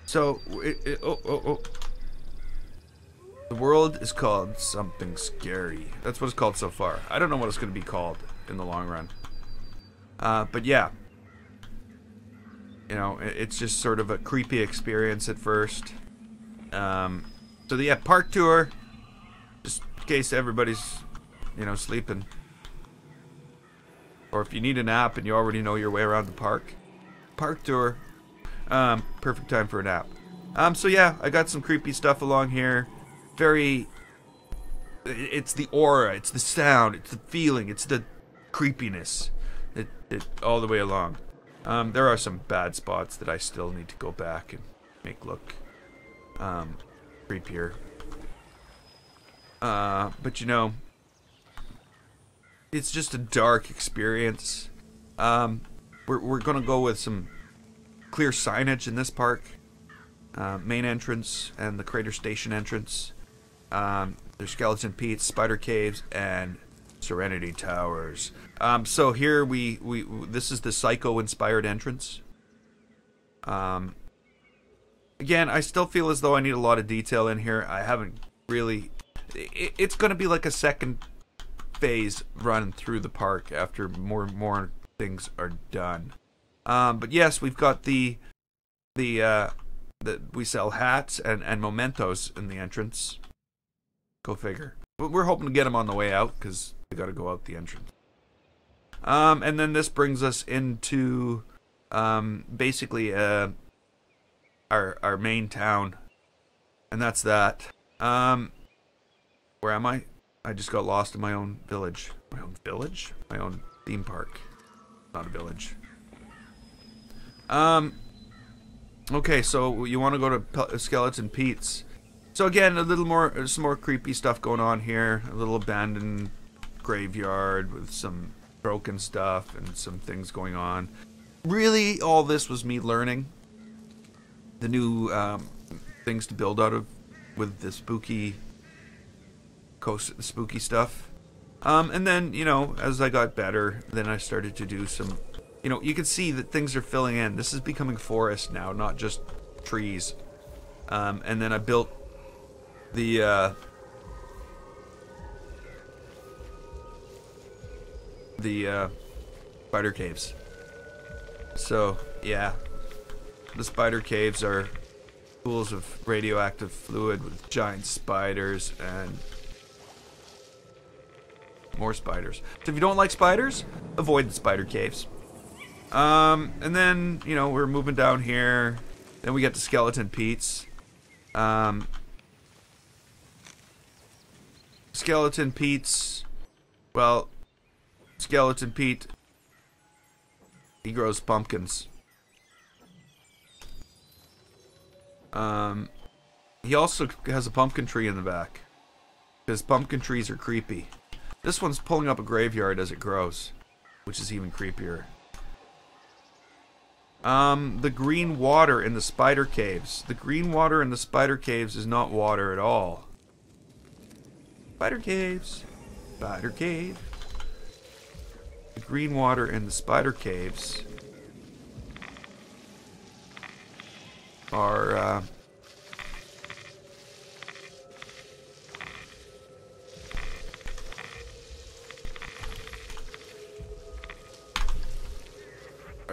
So the world is called something scary. That's what it's called so far. I don't know what it's going to be called in the long run. But yeah, you know, it's just sort of a creepy experience at first. So yeah, park tour. Just in case everybody's, you know, sleeping. Or if you need a nap and you already know your way around the park. Park tour. Perfect time for a nap. So yeah, I got some creepy stuff along here. It's the aura, it's the sound, it's the feeling, it's the creepiness. it all the way along. There are some bad spots that I still need to go back and make look creepier. But you know, it's just a dark experience. We're gonna go with some clear signage in this park. Main entrance and the Crater Station entrance. There's Skeleton Pete's, Spider Caves, and Serenity Towers. So here this is the Psycho-inspired entrance. Again, I still feel as though I need a lot of detail in here. I haven't really... It's going to be like a second phase run through the park after more things are done. But yes, we've got we sell hats and mementos in the entrance. Go figure. But we're hoping to get them on the way out because we got to go out the entrance. And then this brings us into basically our main town, and that's that. Where am I? I just got lost in my own village. My own village? My own theme park. Not a village. Okay, so you want to go to Skeleton Pete's. So again, some more creepy stuff going on here. A little abandoned graveyard with some broken stuff and some things going on. Really, all this was me learning the new things to build out of with the spooky stuff. And then, you know, as I got better, then I started to do some, you know, you can see that things are filling in. This is becoming forest now, not just trees. And then I built the spider caves. So yeah, the spider caves are pools of radioactive fluid with giant spiders and more spiders. So if you don't like spiders, avoid the spider caves. And then, you know, we're moving down here. Then we get to Skeleton Pete's. Skeleton Pete's, well, Skeleton Pete, he grows pumpkins. He also has a pumpkin tree in the back, because pumpkin trees are creepy. This one's pulling up a graveyard as it grows, which is even creepier. The green water in the spider caves. The green water in the spider caves is not water at all. Spider caves. Spider cave. The green water in the spider caves are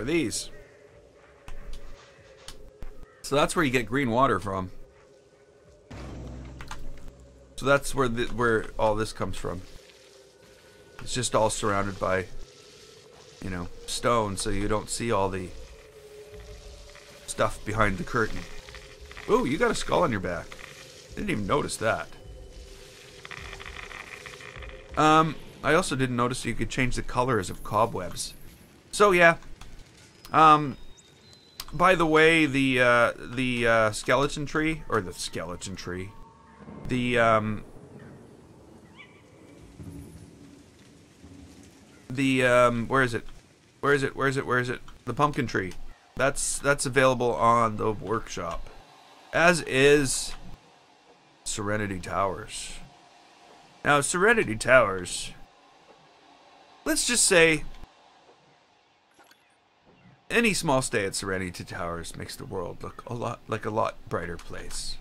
these. So that's where you get green water from. So that's where all this comes from. It's just all surrounded by, you know, stone, so you don't see all the stuff behind the curtain. Ooh, you got a skull on your back. Didn't even notice that. I also didn't notice you could change the colors of cobwebs. So yeah. By the way, the skeleton tree, or the skeleton tree, where is it? Where is it? Where is it? Where is it? The pumpkin tree. That's available on the workshop, as is Serenity Towers. Now, Serenity Towers, let's just say, any small stay at Serenity Towers makes the world look a lot brighter place.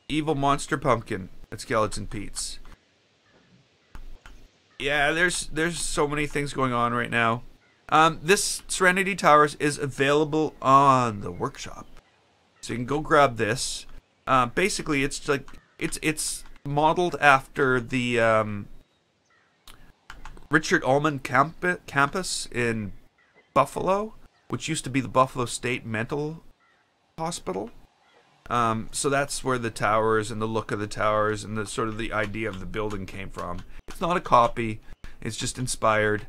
Evil Monster Pumpkin at Skeleton Pete's. Yeah, there's so many things going on right now. This Serenity Towers is available on the workshop, so you can go grab this. Basically, it's like it's modeled after the Richard Ullman campus in Buffalo, which used to be the Buffalo State Mental Hospital. So that's where the towers and the look of the towers and the sort of the idea of the building came from. It's not a copy. It's just inspired,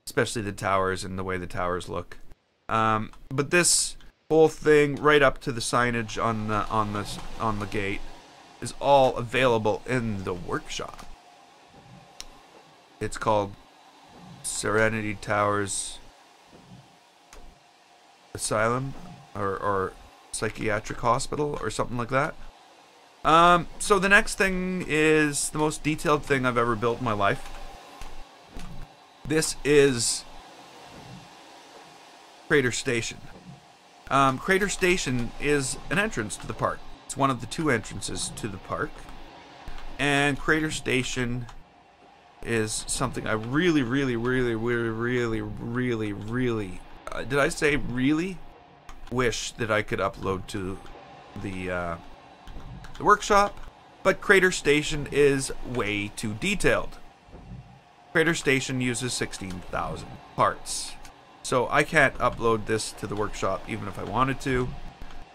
especially the towers and the way the towers look. But this whole thing, right up to the signage on the gate, is all available in the workshop. It's called Serenity Towers Asylum or Psychiatric Hospital or something like that. So the next thing is the most detailed thing I've ever built in my life. This is Crater Station. Crater Station is an entrance to the park. It's one of the two entrances to the park. And Crater Station is something I really, did I say really? Wish that I could upload to the workshop, but Crater Station is way too detailed. Crater Station uses 16,000 parts. So I can't upload this to the workshop even if I wanted to.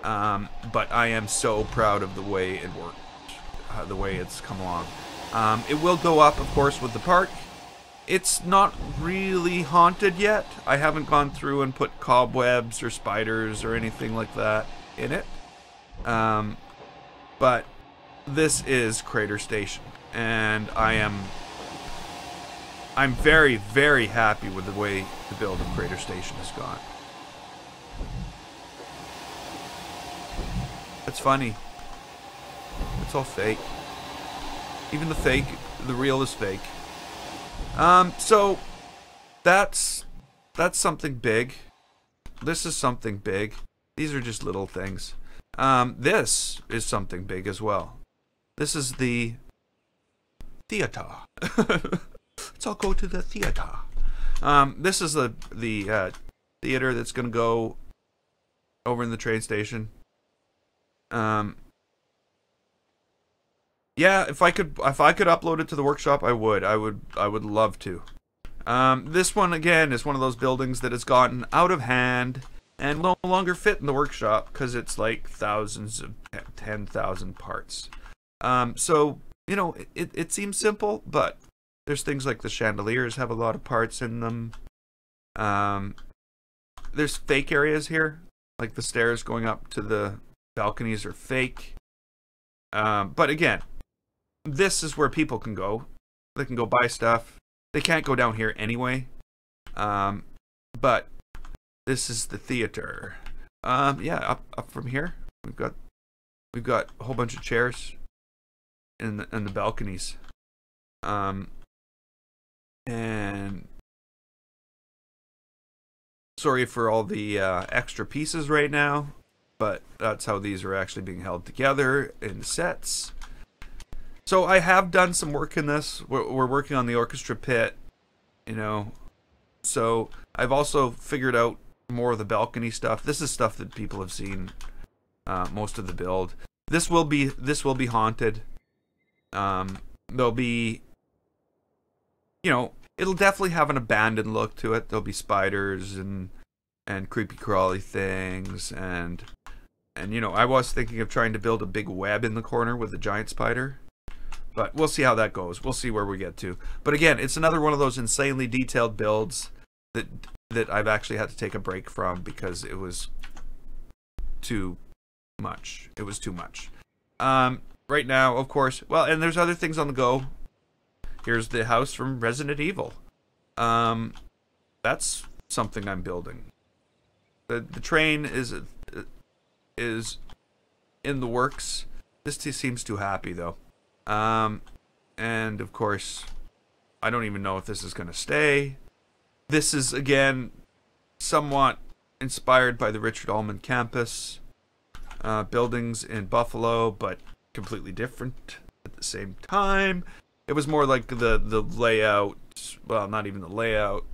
But I am so proud of the way it worked, the way it's come along. It will go up, of course, with the park. It's not really haunted yet. I haven't gone through and put cobwebs or spiders or anything like that in it. But this is Crater Station, and I'm very, very happy with the way the build of Crater Station has gone. It's funny. It's all fake. Even the real is fake. So that's something big. This is something big. These are just little things. This is something big as well. This is the theater. Let's all go to the theater. This is the theater that's gonna go over in the train station. Yeah, if I could upload it to the workshop, I would love to. This one again is one of those buildings that has gotten out of hand and no longer fit in the workshop because it's like thousands of 10,000 parts. So you know, it seems simple, but there's things like the chandeliers have a lot of parts in them. There's fake areas here, like the stairs going up to the balconies are fake. But again, this is where people can go. They can go buy stuff. They can't go down here anyway. But this is the theater. Yeah, up from here, we've got a whole bunch of chairs in the balconies. And sorry for all the extra pieces right now, but that's how these are actually being held together in sets. So I have done some work in this. We're working on the orchestra pit, you know. So I've also figured out more of the balcony stuff. This is stuff that people have seen most of the build. This will be haunted. There'll be, you know, it'll definitely have an abandoned look to it. There'll be spiders and creepy crawly things and you know, I was thinking of trying to build a big web in the corner with a giant spider. But we'll see how that goes. We'll see where we get to. But again, it's another one of those insanely detailed builds that I've actually had to take a break from because it was too much. It was too much. Right now, of course, well, and there's other things on the go. Here's the house from Resident Evil. That's something I'm building. The train is in the works. This seems too happy though. And of course, I don't even know if this is going to stay. This is again somewhat inspired by the Richard Allman campus buildings in Buffalo, but completely different at the same time. It was more like the layout, well, not even the layout.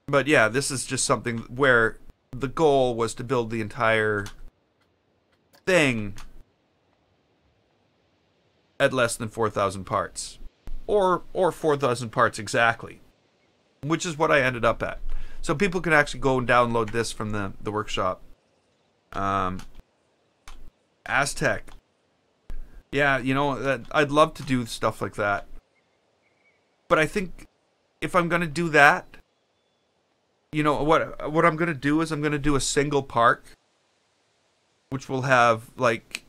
But yeah, this is just something where the goal was to build the entire thing at less than 4,000 parts. Or 4,000 parts exactly. Which is what I ended up at. So people can actually go and download this from the workshop. Aztec. Yeah, you know, I'd love to do stuff like that. But I think if I'm gonna do that, you know what I'm gonna do is I'm gonna do a single park, which will have like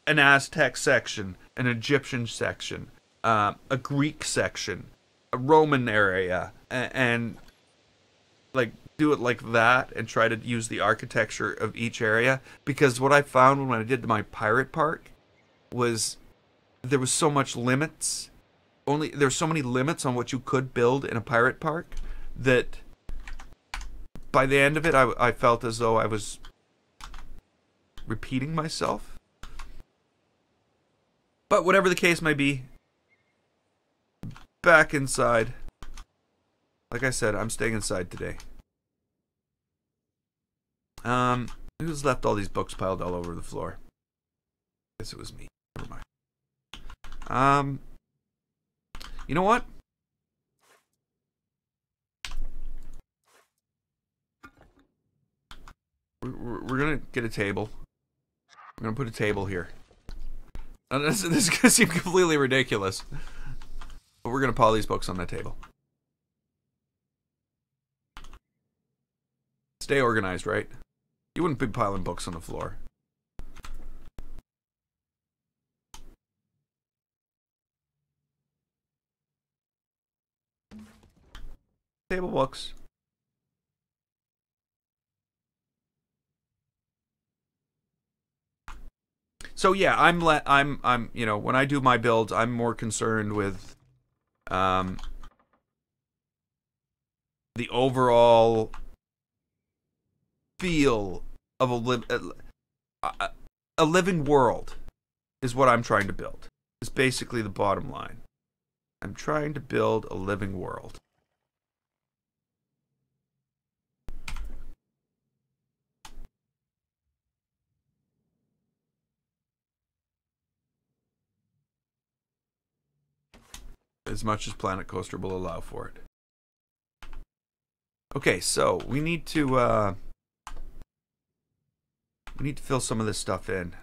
an Aztec section, an Egyptian section, a Greek section, a Roman area, and like do it like that and try to use the architecture of each area. Because what I found when I did my pirate park was there was so much limits. There's so many limits on what you could build in a pirate park that by the end of it, I felt as though I was repeating myself. But whatever the case may be, back inside. Like I said, I'm staying inside today. Who's left all these books piled all over the floor? Guess it was me. Never mind. You know what? We're gonna get a table. We're gonna put a table here. This is gonna seem completely ridiculous, but we're gonna pile these books on that table. Stay organized, right? You wouldn't be piling books on the floor. Table books. So yeah, I'm you know, when I do my builds, I'm more concerned with the overall feel of a living world is what I'm trying to build. Is basically the bottom line. I'm trying to build a living world. As much as Planet Coaster will allow for it. Okay, so we need to fill some of this stuff in.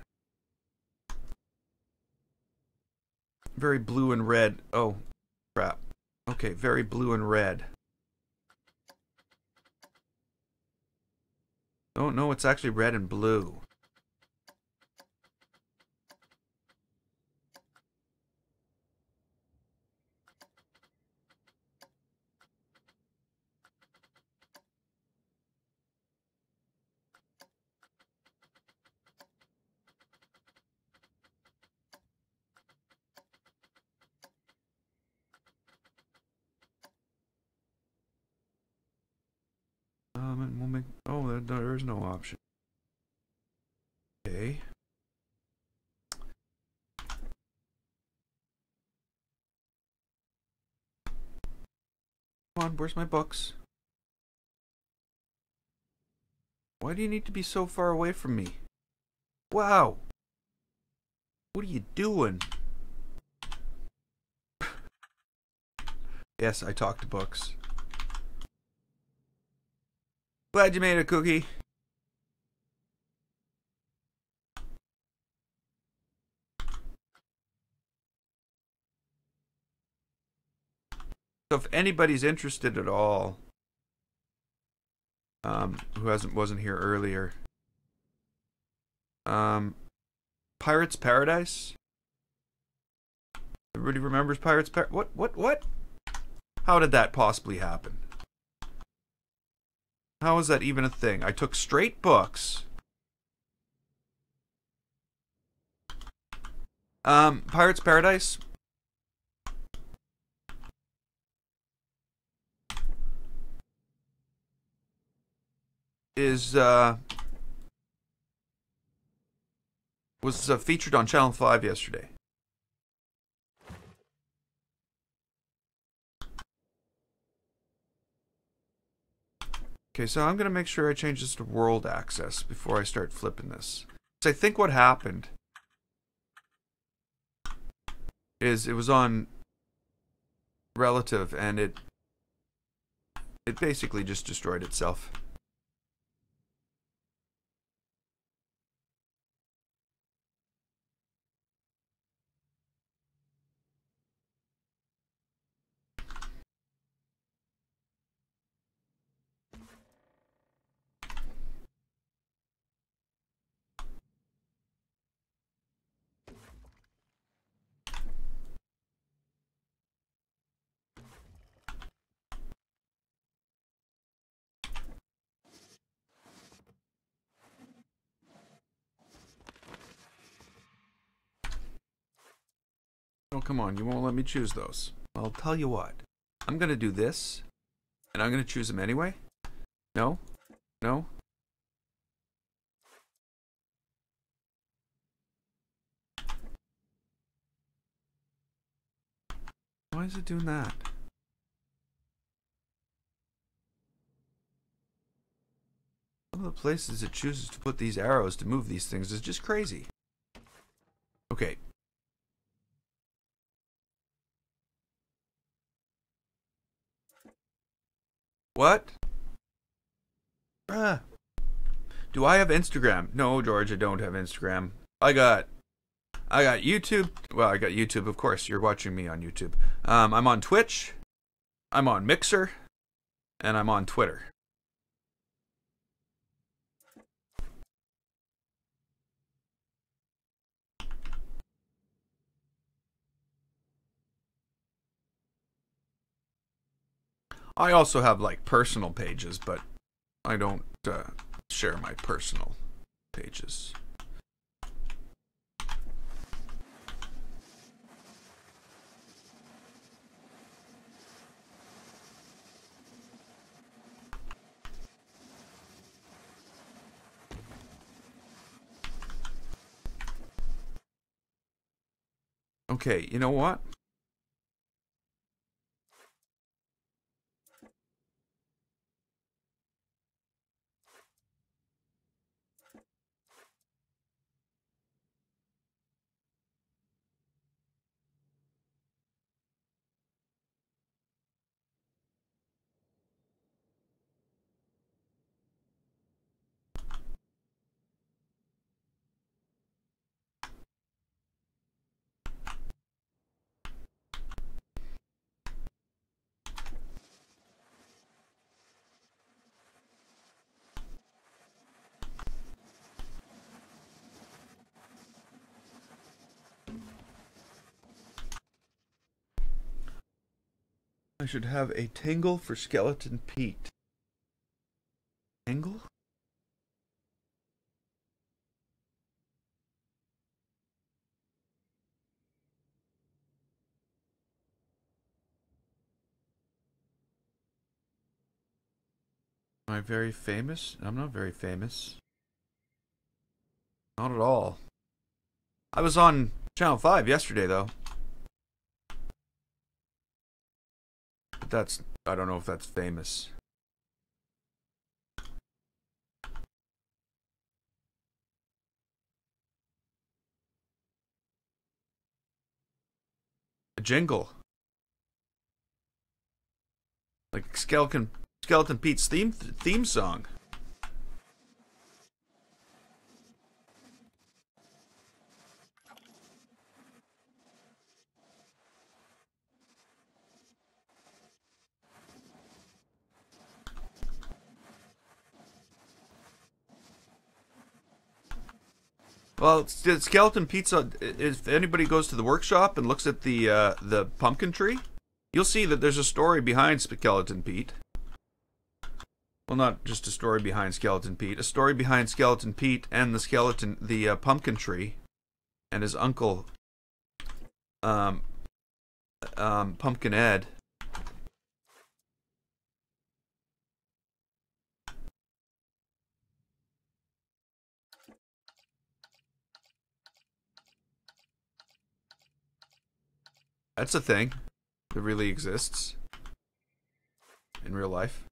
Very blue and red. Oh, crap. Okay, very blue and red. Oh, no, it's actually red and blue. And we'll make... Oh, there is no option. Okay. Come on, where's my books? Why do you need to be so far away from me? Wow. What are you doing? Yes, I talk to books. Glad you made a cookie. So if anybody's interested at all, who wasn't here earlier, Pirates Paradise. Everybody remembers Pirates Paradise? What? How did that possibly happen? How is that even a thing? I took straight books. Pirates Paradise. Was featured on Channel 5 yesterday. Okay, so I'm going to make sure I change this to world access before I start flipping this. So I think what happened is it was on relative and it basically just destroyed itself. come on. You won't let me choose those. I'll tell you what. I'm going to do this. And I'm going to choose them anyway. No. No. Why is it doing that? Some of the places it chooses to put these arrows to move these things is just crazy. Okay. What? Do I have Instagram? No, George, I don't have Instagram. I got YouTube. Well, I got YouTube, of course. You're watching me on YouTube. I'm on Twitch. I'm on Mixer. And I'm on Twitter. I also have like personal pages, but I don't share my personal pages. Okay, you know what? I should have a tingle for Skeleton Pete. Tingle? Am I very famous? I'm not very famous. Not at all. I was on Channel 5 yesterday, though. But that's... I don't know if that's famous. A jingle. Like Skeleton Pete's theme song. Well, Skeleton Pizza. If anybody goes to the workshop and looks at the pumpkin tree, you'll see that there's a story behind Skeleton Pete. Well, not just a story behind Skeleton Pete. A story behind Skeleton Pete and the pumpkin tree, and his uncle, Pumpkin Ed. That's a thing that really exists in real life.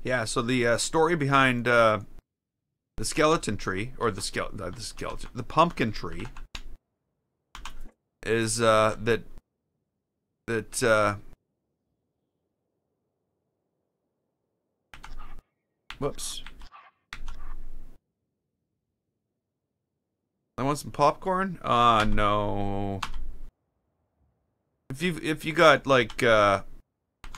Yeah, so the story behind the skeleton tree, or the pumpkin tree, is that whoops. I want some popcorn? No. If you got like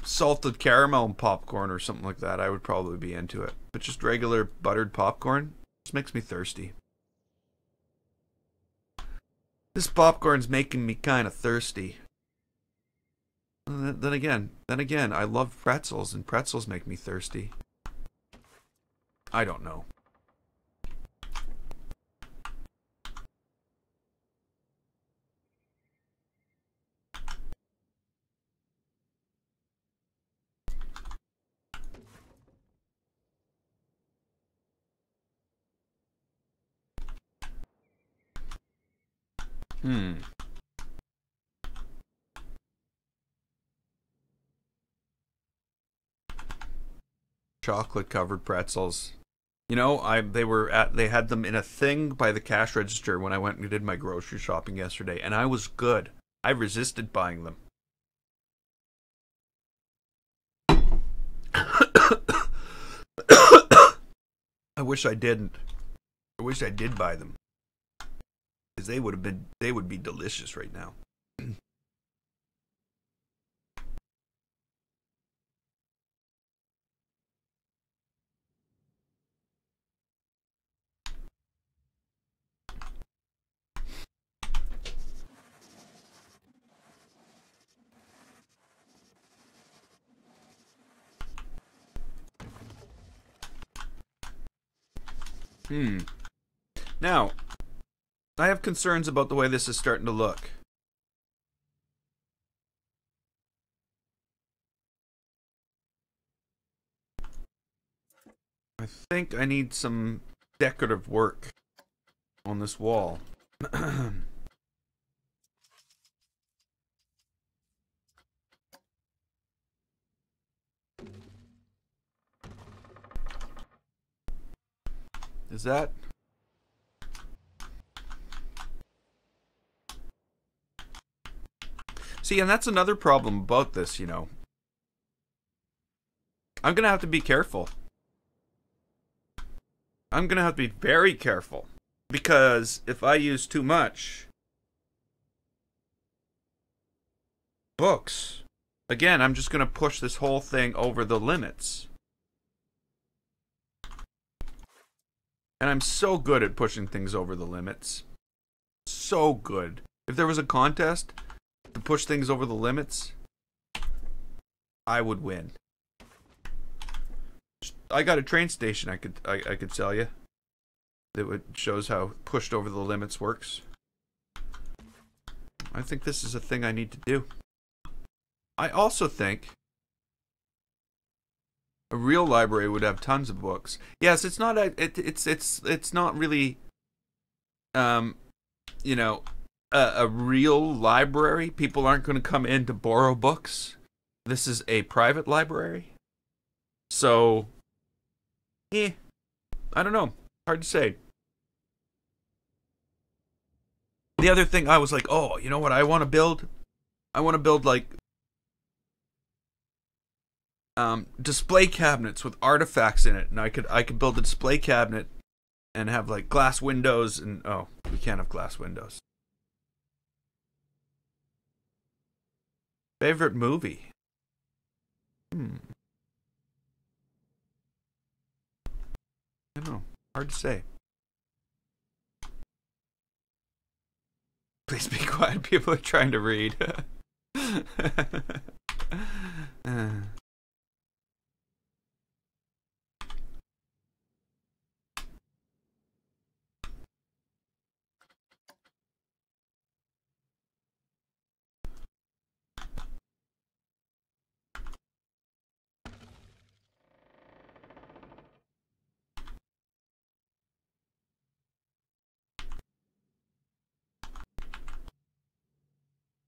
salted caramel and popcorn or something like that, I would probably be into it. But just regular buttered popcorn just makes me thirsty. This popcorn's making me kind of thirsty. Then again, I love pretzels, and pretzels make me thirsty. I don't know. Chocolate covered pretzels. You know, they had them in a thing by the cash register when I went and did my grocery shopping yesterday, and I was good. I resisted buying them. I wish I didn't. I wish I did buy them. Because they would be delicious right now. Now, I have concerns about the way this is starting to look. I think I need some decorative work on this wall. Is that... See, and that's another problem about this, you know. I'm gonna have to be careful. I'm gonna have to be very careful. Because if I use too much books, again, I'm just gonna push this whole thing over the limits. And I'm so good at pushing things over the limits. So good. If there was a contest to push things over the limits, I would win. I got a train station I could sell you. That shows how pushed over the limits works. I think this is a thing I need to do. I also think a real library would have tons of books. Yes, it's not it's not really you know, a real library. People aren't going to come in to borrow books. This is a private library. So I don't know. Hard to say. The other thing, I was like, oh, you know what I want to build? I want to build like display cabinets with artifacts in it, and I could build a display cabinet and have like glass windows, and oh, we can't have glass windows. Favorite movie? I don't know. Hard to say. Please be quiet. People are trying to read.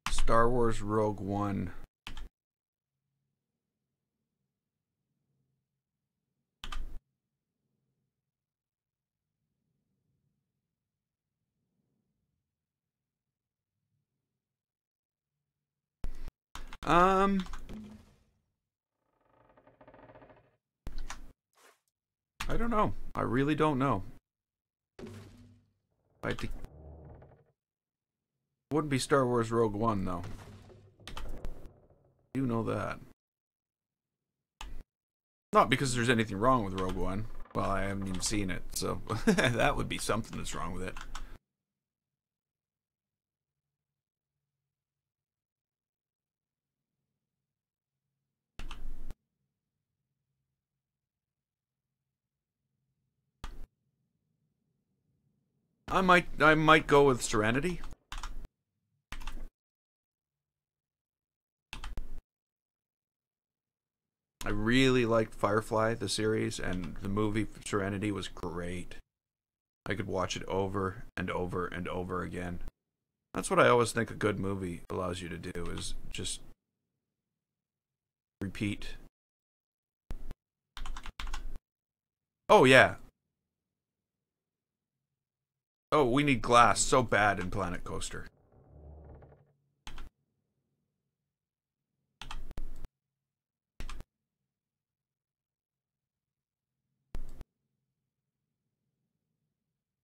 Star Wars Rogue One. I don't know. I really don't know. Wouldn't be Star Wars Rogue One, though. You know that. Not because there's anything wrong with Rogue One. Well, I haven't even seen it, so that would be something that's wrong with it. I might go with Serenity. I really liked Firefly, the series, and the movie Serenity was great. I could watch it over and over and over again. That's what I always think a good movie allows you to do, is just repeat. Oh, yeah. Oh, we need glass so bad in Planet Coaster.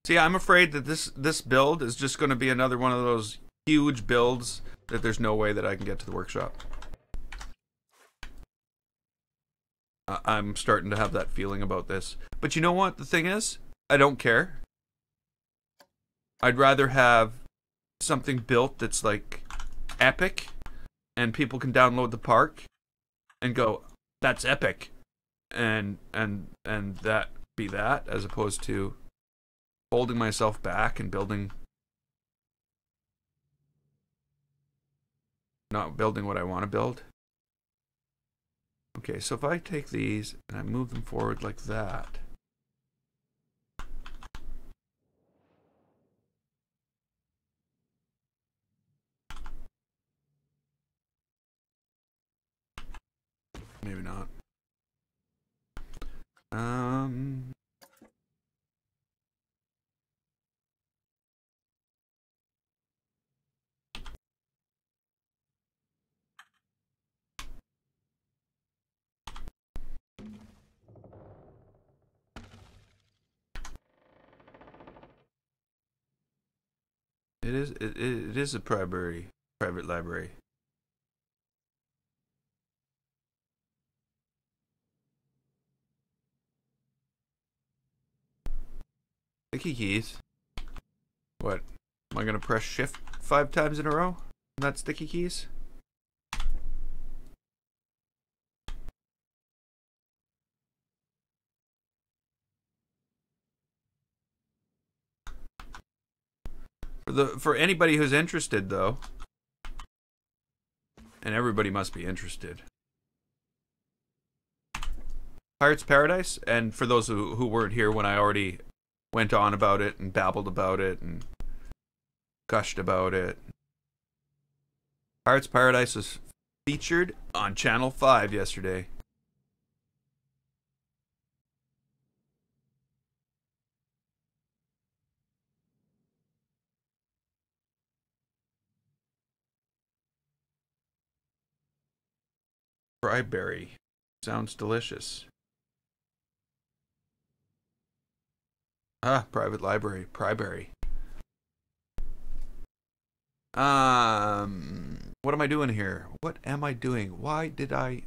See, I'm afraid that this build is just going to be another one of those huge builds that there's no way that I can get to the workshop. I'm starting to have that feeling about this. But you know what the thing is? I don't care. I'd rather have something built that's like epic and people can download the park and go, that's epic. And that be that, as opposed to holding myself back and not building what I want to build. Okay, so if I take these and I move them forward like that. Maybe not. It is a private library. Sticky keys. What? Am I gonna press shift 5 times in a row? Not sticky keys? For anybody who's interested, though, and everybody must be interested. Pirates Paradise, and for those who weren't here when I already went on about it and babbled about it and gushed about it. Pirates Paradise was featured on Channel 5 yesterday. Fryberry. Sounds delicious. Ah, private library. Pryberry. What am I doing here? What am I doing? Why did I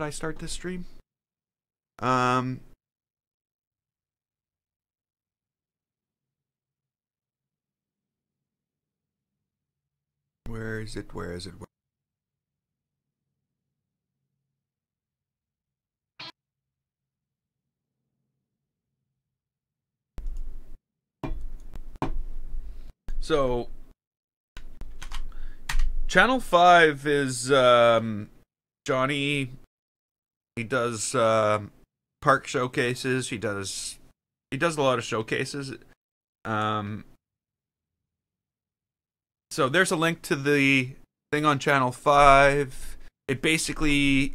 start this stream? Where is it? Where is it? So, Channel 5 is Johnny. He does park showcases. He does a lot of showcases. So there's a link to the thing on Channel 5. It basically,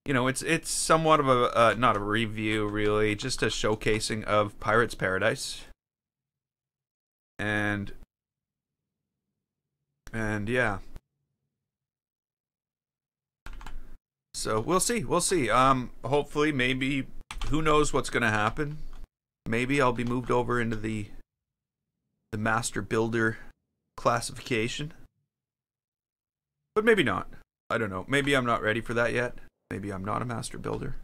it's somewhat of a not a review really, just a showcasing of Pirates Paradise. And yeah. So we'll see. Hopefully, maybe, who knows what's going to happen. Maybe I'll be moved over into the master builder classification. But maybe not. I don't know. Maybe I'm not ready for that yet. Maybe I'm not a master builder.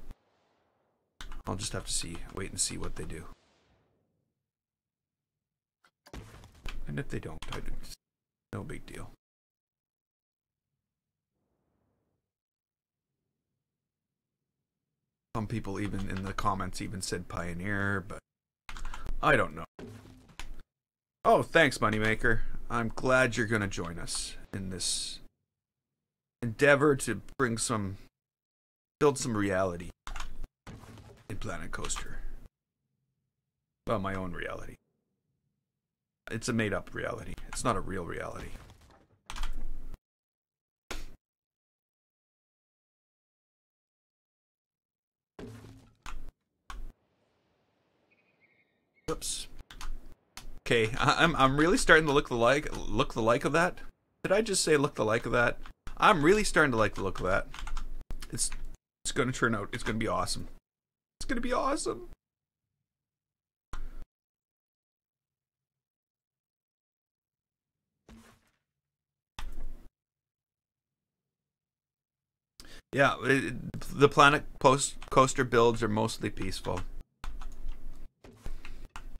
I'll just have to wait and see what they do. And if they don't, no big deal. Some people even in the comments even said Pioneer, but I don't know. Oh, thanks, Moneymaker. I'm glad you're going to join us in this endeavor to build some reality in Planet Coaster. Well, my own reality. It's a made-up reality. It's not a real reality. Oops. Okay, I'm really starting to look the like of that. Did I just say look the like of that? I'm really starting to like the look of that. It's going to turn out. It's going to be awesome. It's going to be awesome. Yeah, the Planet Coaster builds are mostly peaceful.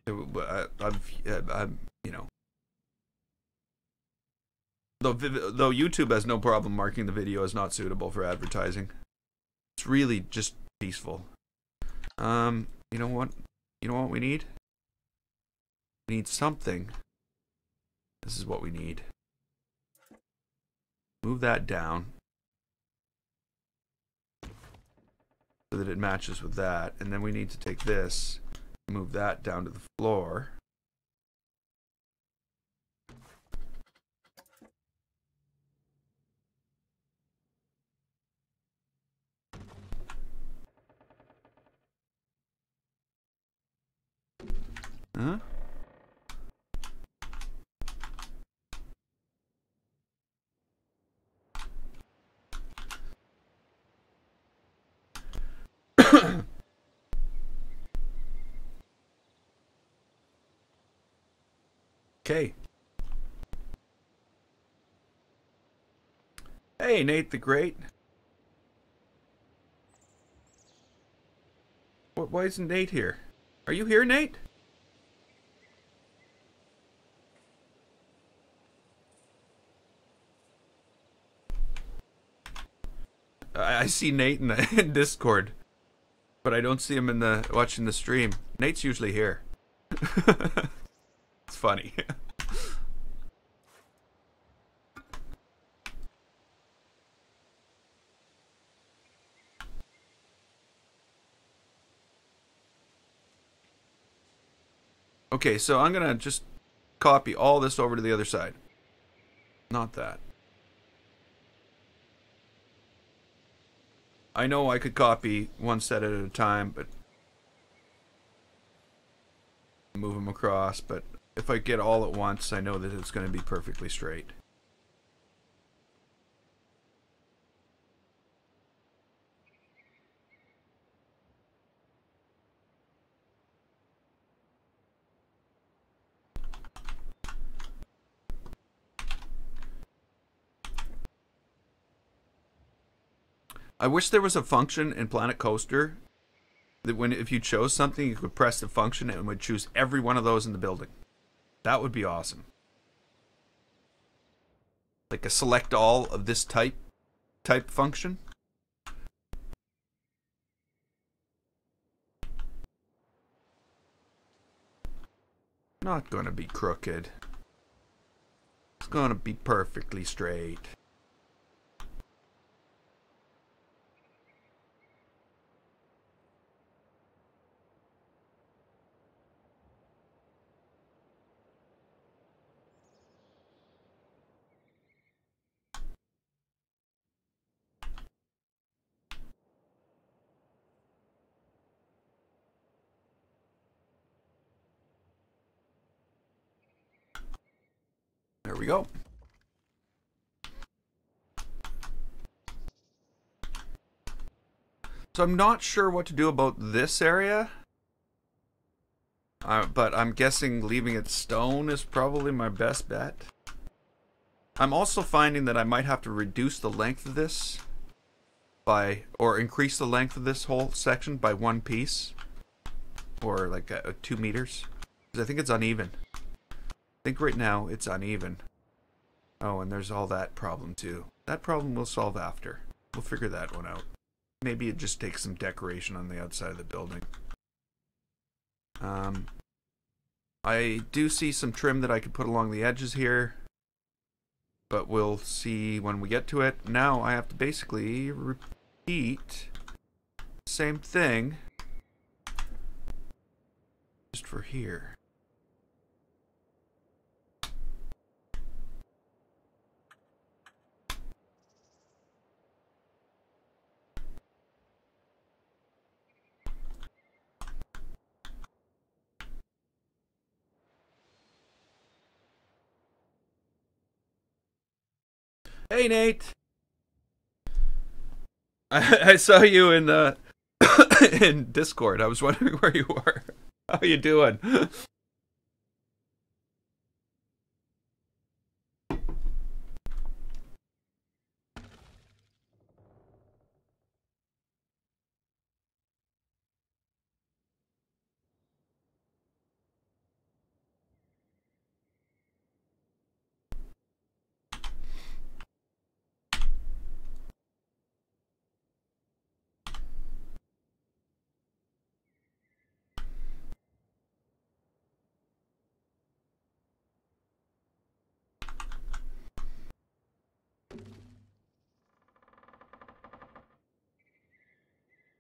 I'm, you know, though YouTube has no problem marking the video as not suitable for advertising. It's really just peaceful. You know what? You know what we need? We need something. This is what we need. Move that down so that it matches with that, and then we need to take this, move that down to the floor. Huh? Okay. Hey, Nate the Great. Why isn't Nate here? Are you here, Nate? I see Nate in Discord, but I don't see him in watching the stream. Nate's usually here. It's funny. Okay, so I'm gonna just copy all this over to the other side. Not that. I know I could copy one set at a time, but move them across, but if I get all at once, I know that it's going to be perfectly straight. I wish there was a function in Planet Coaster that if you chose something, you could press the function and it would choose every one of those in the building. That would be awesome. Like a select all of this type function. Not gonna be crooked. It's gonna be perfectly straight. There we go. So I'm not sure what to do about this area. But I'm guessing leaving it stone is probably my best bet. I'm also finding that I might have to reduce the length of this or increase the length of this whole section by one piece. Or like 2 meters. Because I think it's uneven. I think right now it's uneven. Oh, and there's all that problem too. That problem we'll solve after. We'll figure that one out. Maybe it just takes some decoration on the outside of the building. I do see some trim that I could put along the edges here, but we'll see when we get to it. Now I have to basically repeat the same thing just for here. Hey, Nate. I saw you in in Discord. I was wondering where you were. How you doing?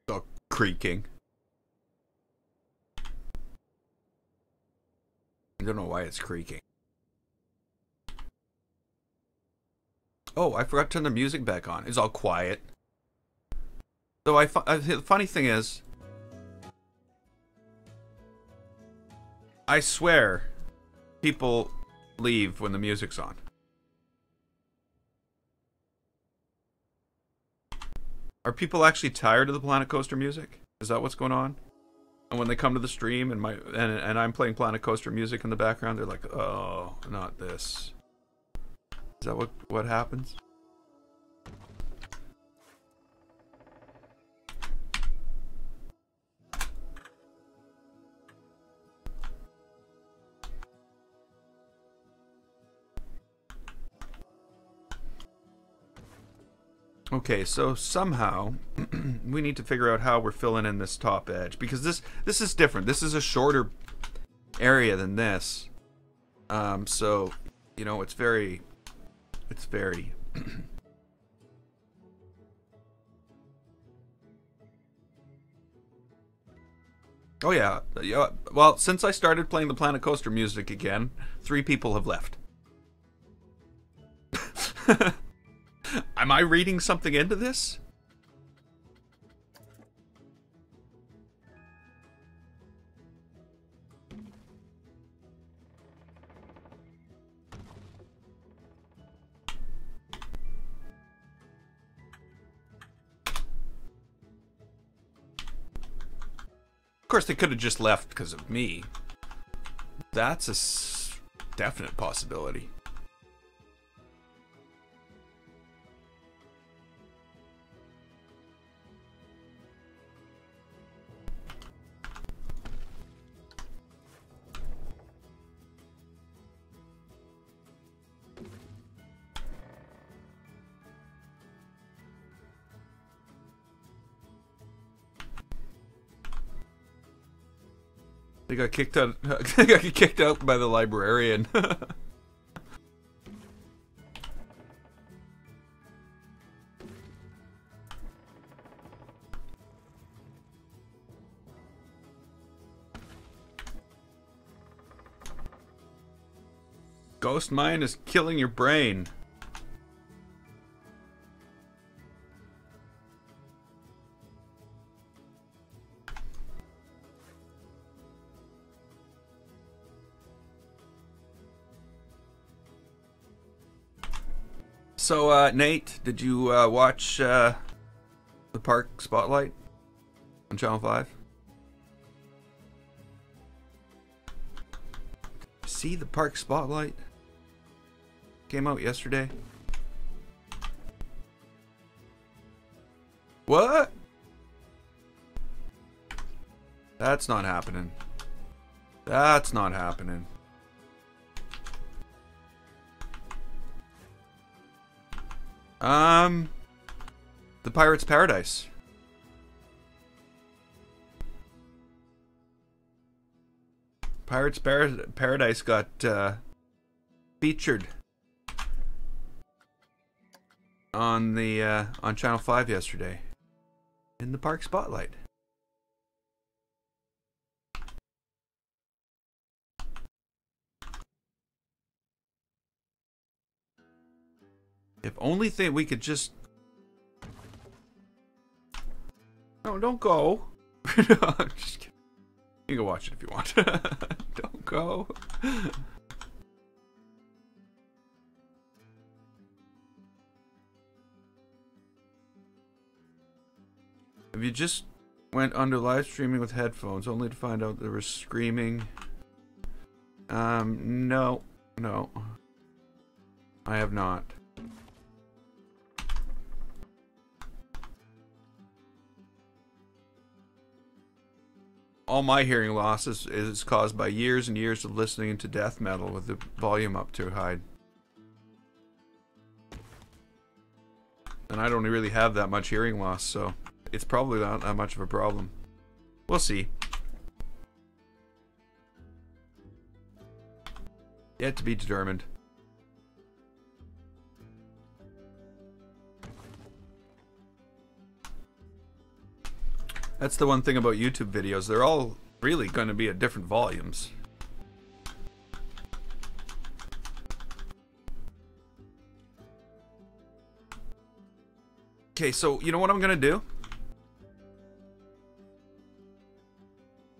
Oh, creaking. I don't know why it's creaking. Oh, I forgot to turn the music back on. It's all quiet. So the funny thing is, I swear, people leave when the music's on. Are people actually tired of the Planet Coaster music? Is that what's going on? And when they come to the stream and I'm playing Planet Coaster music in the background, they're like, "Oh, not this." Is that what happens? Okay, so somehow we need to figure out how we're filling in this top edge, because this is different. This is a shorter area than this. So, you know, it's very Oh yeah. Yeah, well, since I started playing the Planet Coaster music again, 3 people have left. Am I reading something into this? Of course, they could have just left because of me. That's a definite possibility. They got kicked out. They got kicked out by the librarian. Ghost mine is killing your brain. So, Nate, did you watch the Park Spotlight on Channel 5? See the Park Spotlight? Came out yesterday. What? That's not happening. That's not happening. The Pirate's Paradise. Paradise got featured on the on Channel 5 yesterday in the park spotlight. If only we could just... No, don't go. I'm just kidding. You can watch it if you want. Don't go. If you just went under live streaming with headphones only to find out there was screaming. No. No. I have not. All my hearing loss is caused by years and years of listening to death metal with the volume up too high. And I don't really have that much hearing loss, so it's probably not that much of a problem. We'll see. Yet to be determined. That's the one thing about YouTube videos. They're all really going to be at different volumes. Okay, so you know what I'm going to do?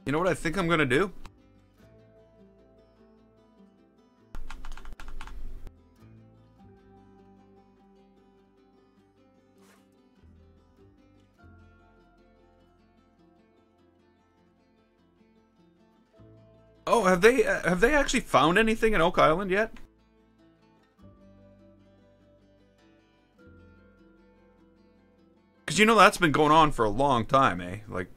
You know what I think I'm going to do? Oh, have they actually found anything in Oak Island yet? Because you know that's been going on for a long time, eh? Like,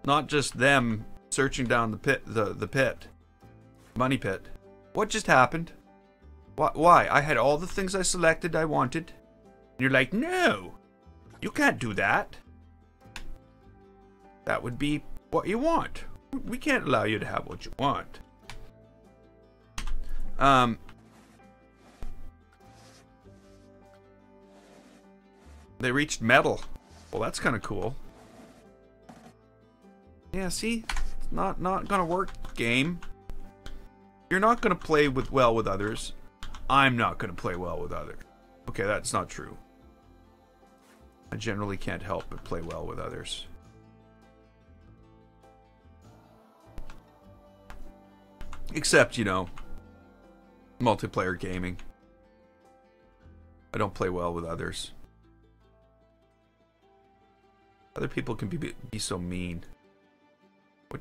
not just them searching down the pit, the pit, money pit. What just happened? Why? I had all the things I selected I wanted. And you're like, no, you can't do that. That would be what you want. We can't allow you to have what you want. They reached metal. Well, that's kind of cool. Yeah, see? It's not gonna work, game. You're not gonna play well with others. I'm not gonna play well with others. Okay, that's not true. I generally can't help but play well with others. Except, you know, multiplayer gaming. I don't play well with others. Other people can be so mean. What?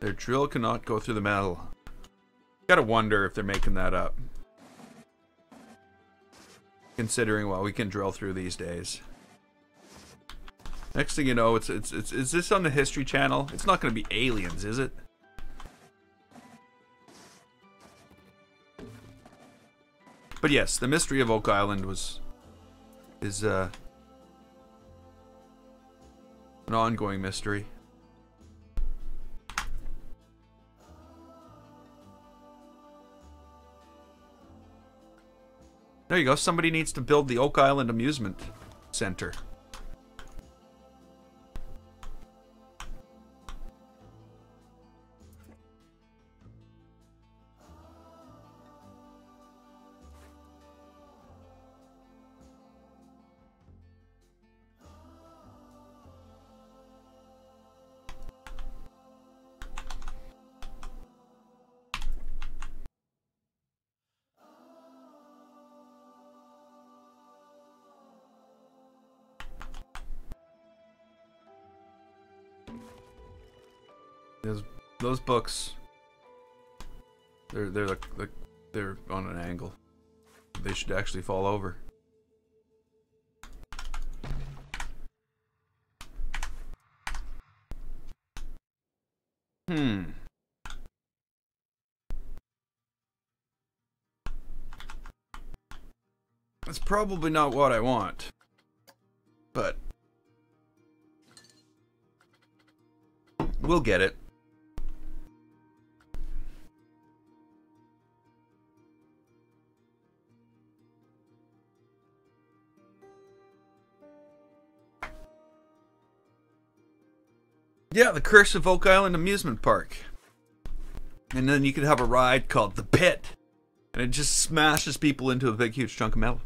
Their drill cannot go through the metal. Gotta wonder if they're making that up. Considering what we can drill through these days. Next thing you know, is this on the History Channel? It's not going to be aliens, is it? But yes, the mystery of Oak Island is an ongoing mystery. There you go. Somebody needs to build the Oak Island Amusement Center. Those books, they're on an angle. They should actually fall over. That's probably not what I want. But we'll get it. Yeah, the Curse of Oak Island Amusement Park. And then you could have a ride called The Pit. And it just smashes people into a big, huge chunk of metal.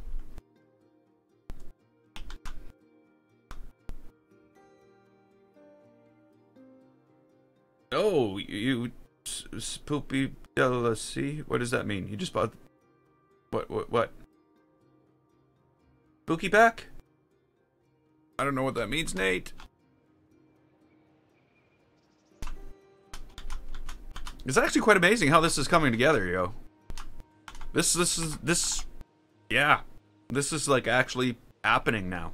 Oh, you spoopy jealousy? What does that mean? You just bought... What? Spooky pack? I don't know what that means, Nate. It's actually quite amazing how this is coming together, yo. This is like actually happening now.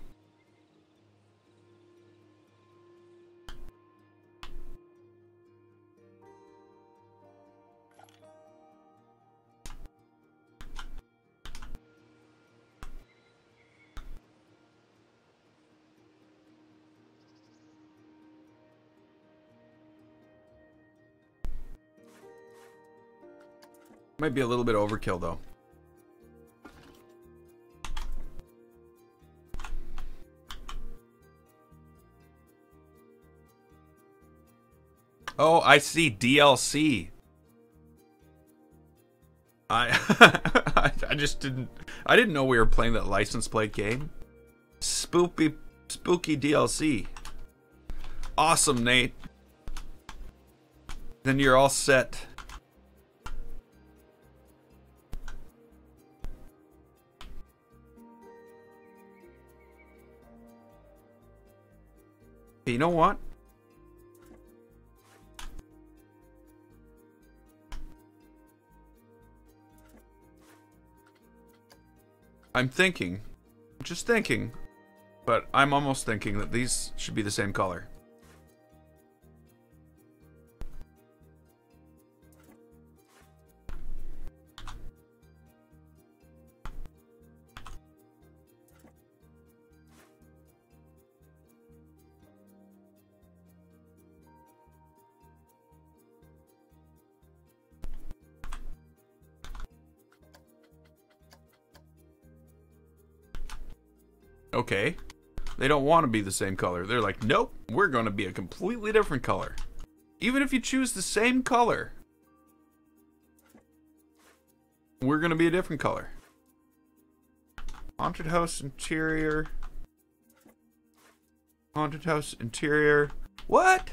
Might be a little bit overkill, though. Oh, I see. DLC. I didn't know we were playing that license plate game. Spooky DLC. Awesome, Nate. Then you're all set. You know what? I'm thinking, just thinking, but I'm almost thinking that these should be the same color. Okay. They don't want to be the same color. They're like, nope, we're going to be a completely different color. Even if you choose the same color, we're going to be a different color. Haunted house interior. Haunted house interior. What?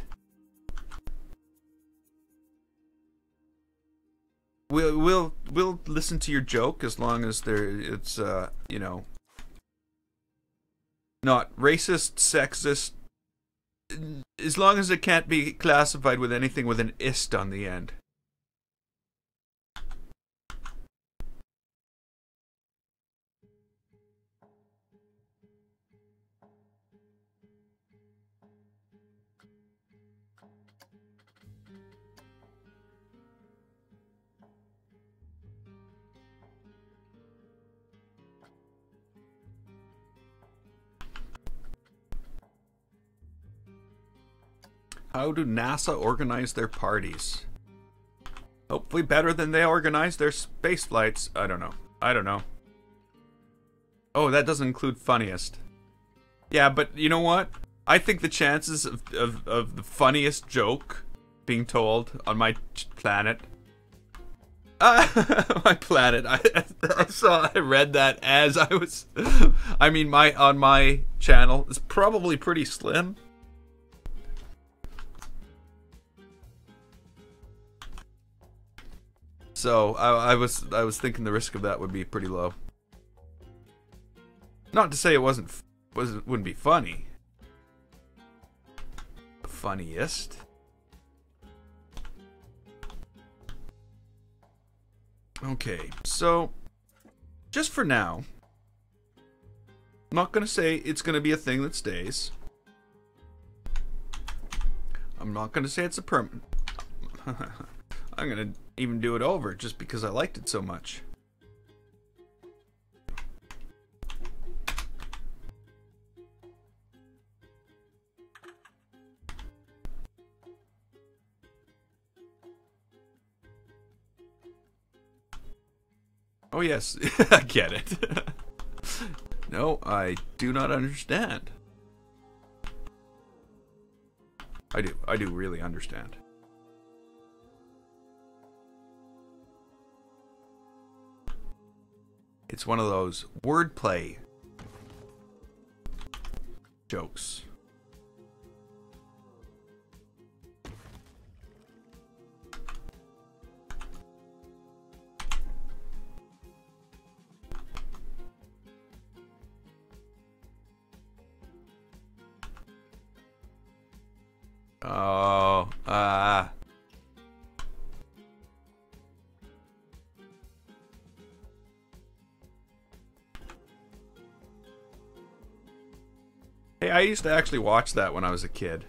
We'll listen to your joke as long as it's you know, not racist, sexist, as long as it can't be classified with anything with an ist on the end. How do NASA organize their parties? Hopefully better than they organize their space flights. I don't know. Oh, that doesn't include funniest. Yeah, but you know what? I think the chances of the funniest joke being told on my planet... my planet. I read that as I was... I mean, on my channel is probably pretty slim. So I was thinking the risk of that would be pretty low. Not to say it wouldn't be funny. The funniest. Okay, so just for now, I'm not gonna say it's gonna be a thing that stays. I'm not gonna say it's a permanent. I'm gonna even do it over just because I liked it so much. Oh, yes. I get it. No, I do not understand. I do. I do really understand. It's one of those wordplay jokes. Oh, Hey, I used to actually watch that when I was a kid.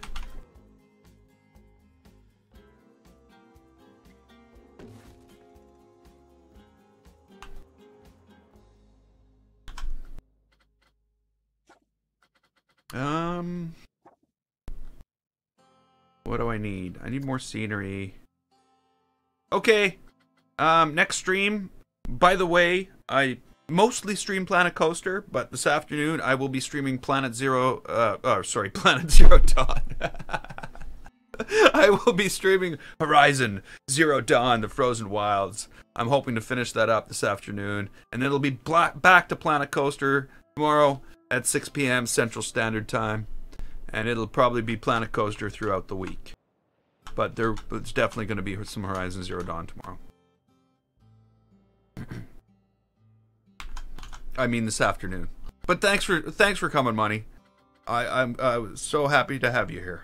What do I need? I need more scenery. Okay. Next stream. By the way, I mostly stream Planet Coaster, but this afternoon I will be streaming Planet Zero. Planet Zero Dawn. I will be streaming Horizon Zero Dawn: The Frozen Wilds. I'm hoping to finish that up this afternoon, and it'll be back to Planet Coaster tomorrow at 6 p.m. Central Standard Time, and it'll probably be Planet Coaster throughout the week. But there's definitely going to be some Horizon Zero Dawn tomorrow. I mean this afternoon. But thanks for coming, Money. I'm so happy to have you here.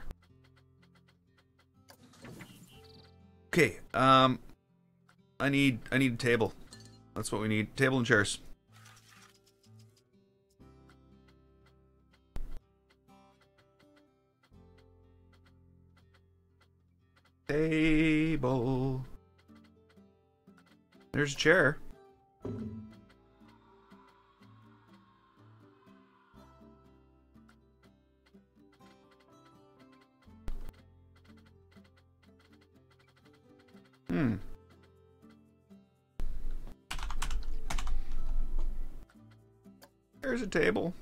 Okay, I need a table. That's what we need. Table and chairs. Table. There's a chair. There's a table.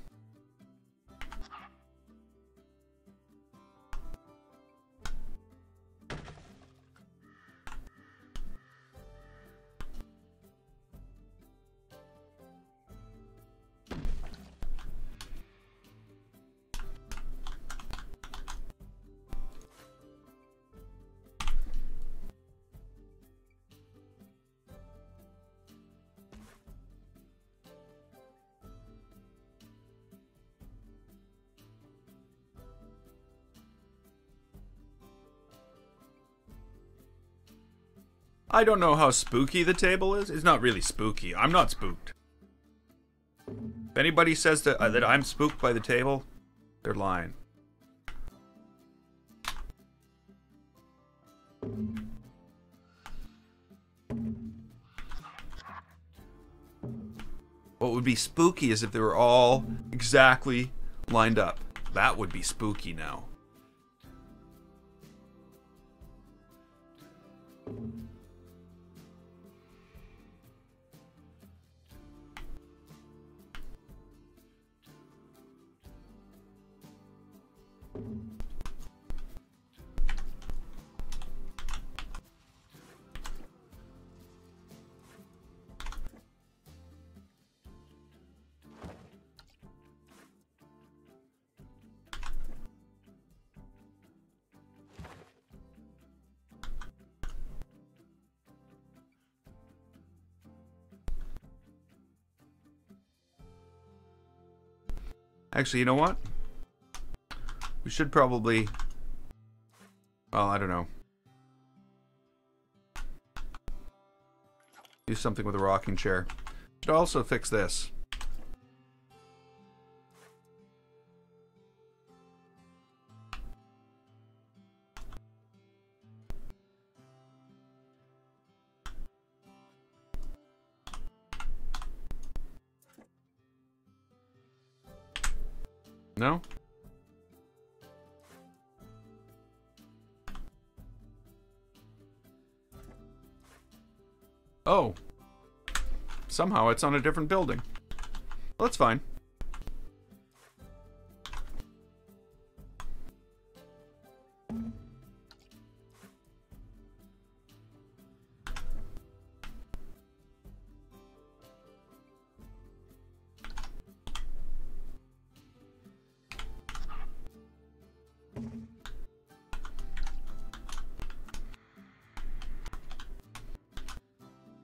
I don't know how spooky the table is. It's not really spooky. I'm not spooked. If anybody says that I'm spooked by the table, they're lying. What would be spooky is if they were all exactly lined up. That would be spooky now. Actually, you know what? We should probably... Well, I don't know. Do something with a rocking chair. Should also fix this. No? Oh. Somehow it's on a different building. Well, that's fine.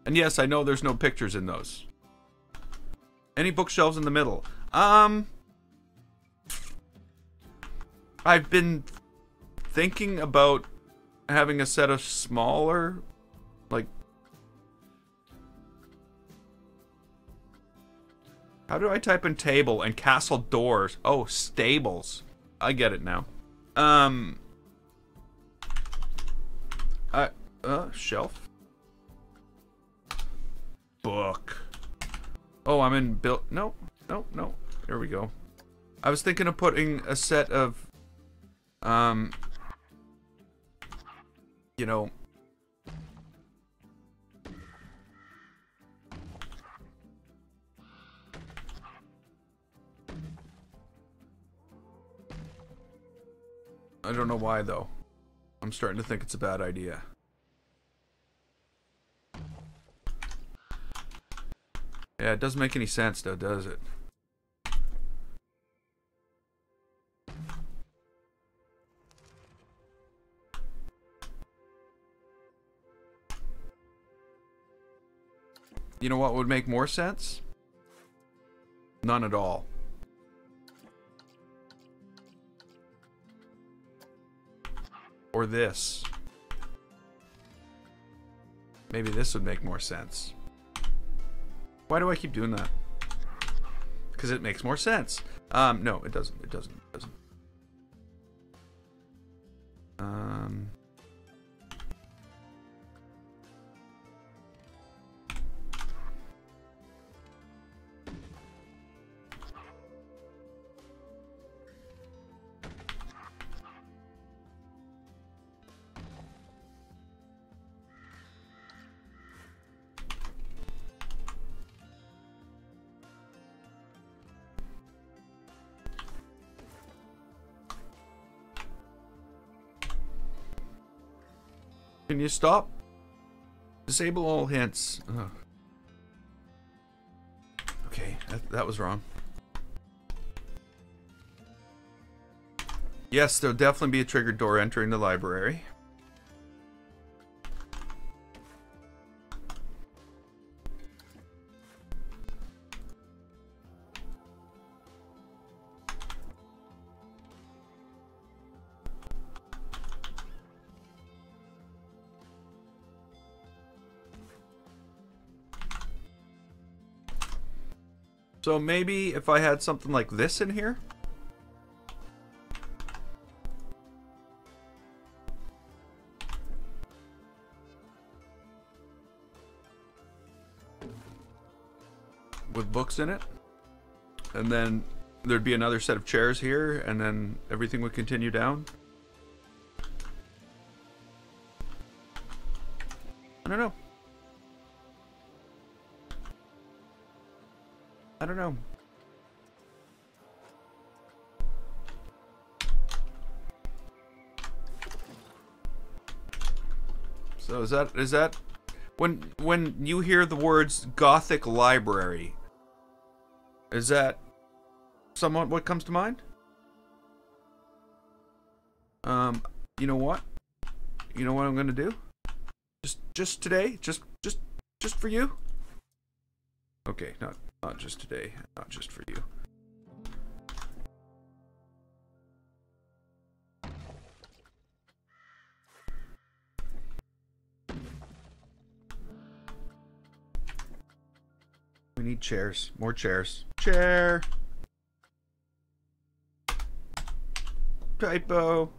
And yes, I know there's no pictures in those. Any bookshelves in the middle? I've been thinking about having a set of smaller, like... How do I type in table and castle doors? Oh, stables. I get it now. Shelf. Book. Oh, I'm in build. No. There we go. I was thinking of putting a set of, you know, I don't know why though. I'm starting to think it's a bad idea. Yeah, it doesn't make any sense though, does it? You know what would make more sense? None at all. Or this. Maybe this would make more sense. Why do I keep doing that? Because it makes more sense. No, it doesn't. It doesn't. It doesn't. Can you stop? Disable all hints. Ugh. Okay, that was wrong. Yes, there'll definitely be a triggered door entering the library. So maybe if I had something like this in here. With books in it. And then there'd be another set of chairs here, and then everything would continue down. I don't know. I don't know. So is that when you hear the words Gothic library, is that somewhat what comes to mind? You know what? You know what I'm gonna do? Just today? Just for you? Okay, not just today, not just for you. We need chairs, more chairs. Chair. Typo.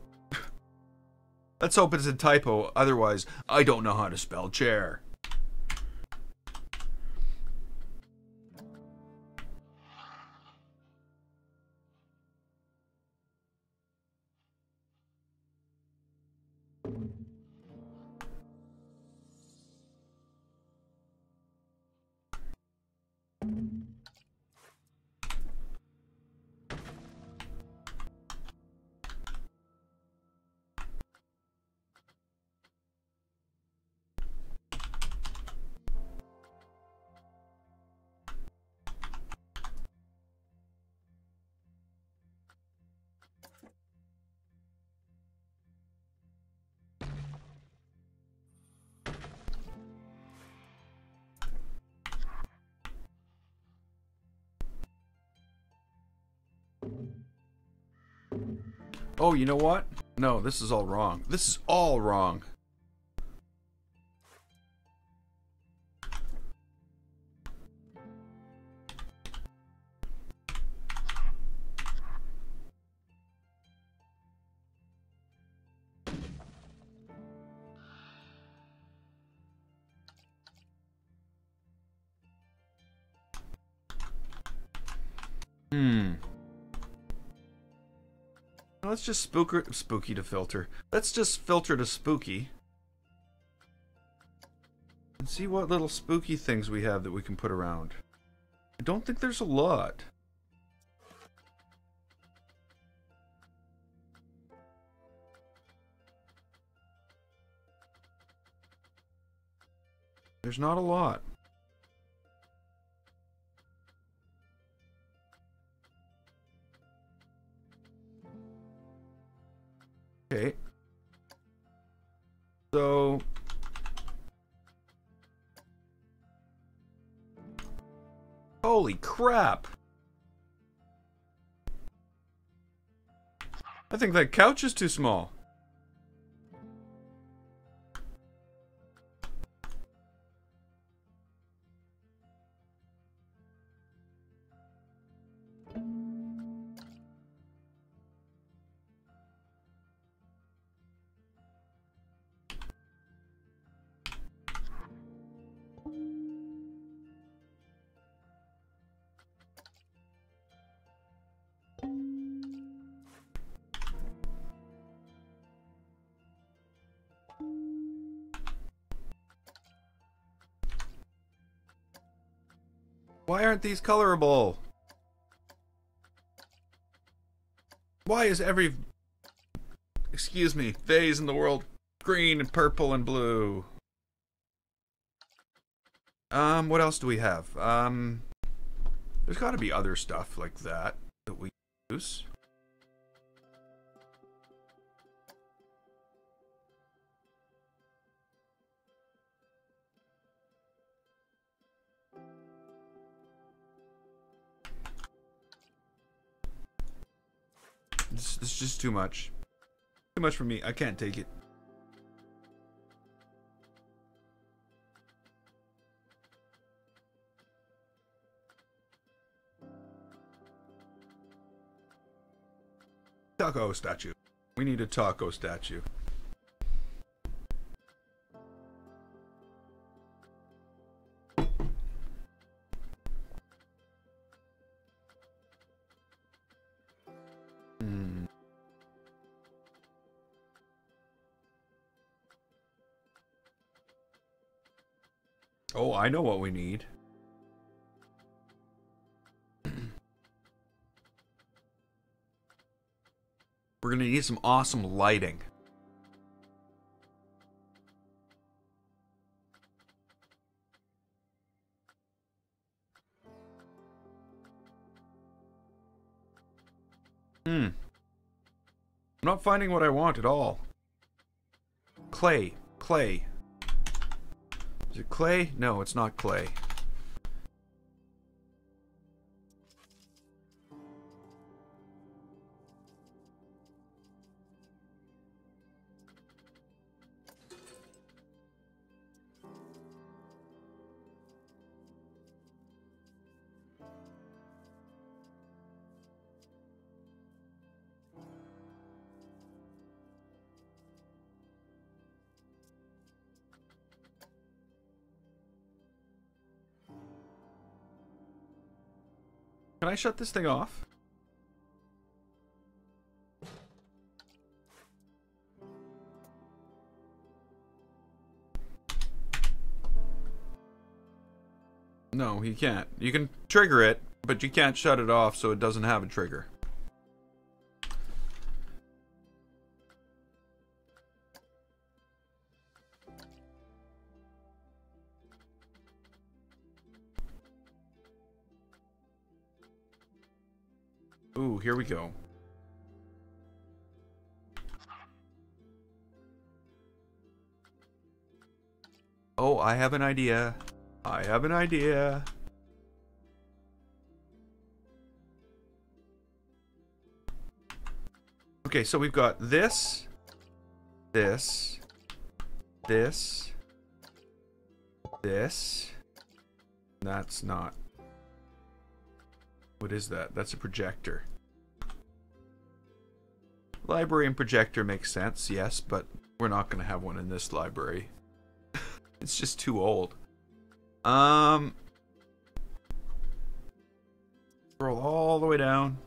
Let's hope it's a typo, otherwise I don't know how to spell chair. Oh, you know what? No, this is all wrong. This is all wrong. Let's just spooky to filter. Let's just filter to spooky. And see what little spooky things we have that we can put around. I don't think there's a lot. There's not a lot. Okay. So holy crap. I think that couch is too small. Why aren't these colorable? Why is every, excuse me, vase in the world green and purple and blue? What else do we have? There's gotta be other stuff like that we use. This is just too much. Too much for me. I can't take it. Taco statue. We need a taco statue. Oh, I know what we need. We're gonna need some awesome lighting. I'm not finding what I want at all. Clay. Clay. Is it clay? No, it's not clay. Can I shut this thing off? No, you can't. You can trigger it, but you can't shut it off so it doesn't have a trigger. Ooh, here we go. Oh, I have an idea. I have an idea. Okay, so we've got this, this, this, this. That's not... What is that? That's a projector. Library and projector makes sense, yes, but we're not going to have one in this library. It's just too old. Scroll all the way down.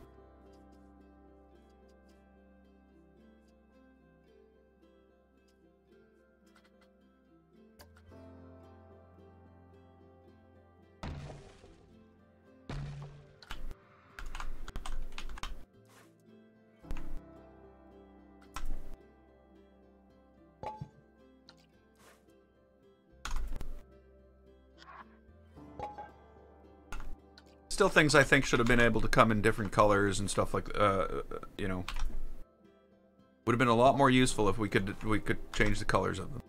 Still things I think should have been able to come in different colors and stuff like, you know, would have been a lot more useful if we could change the colors of them.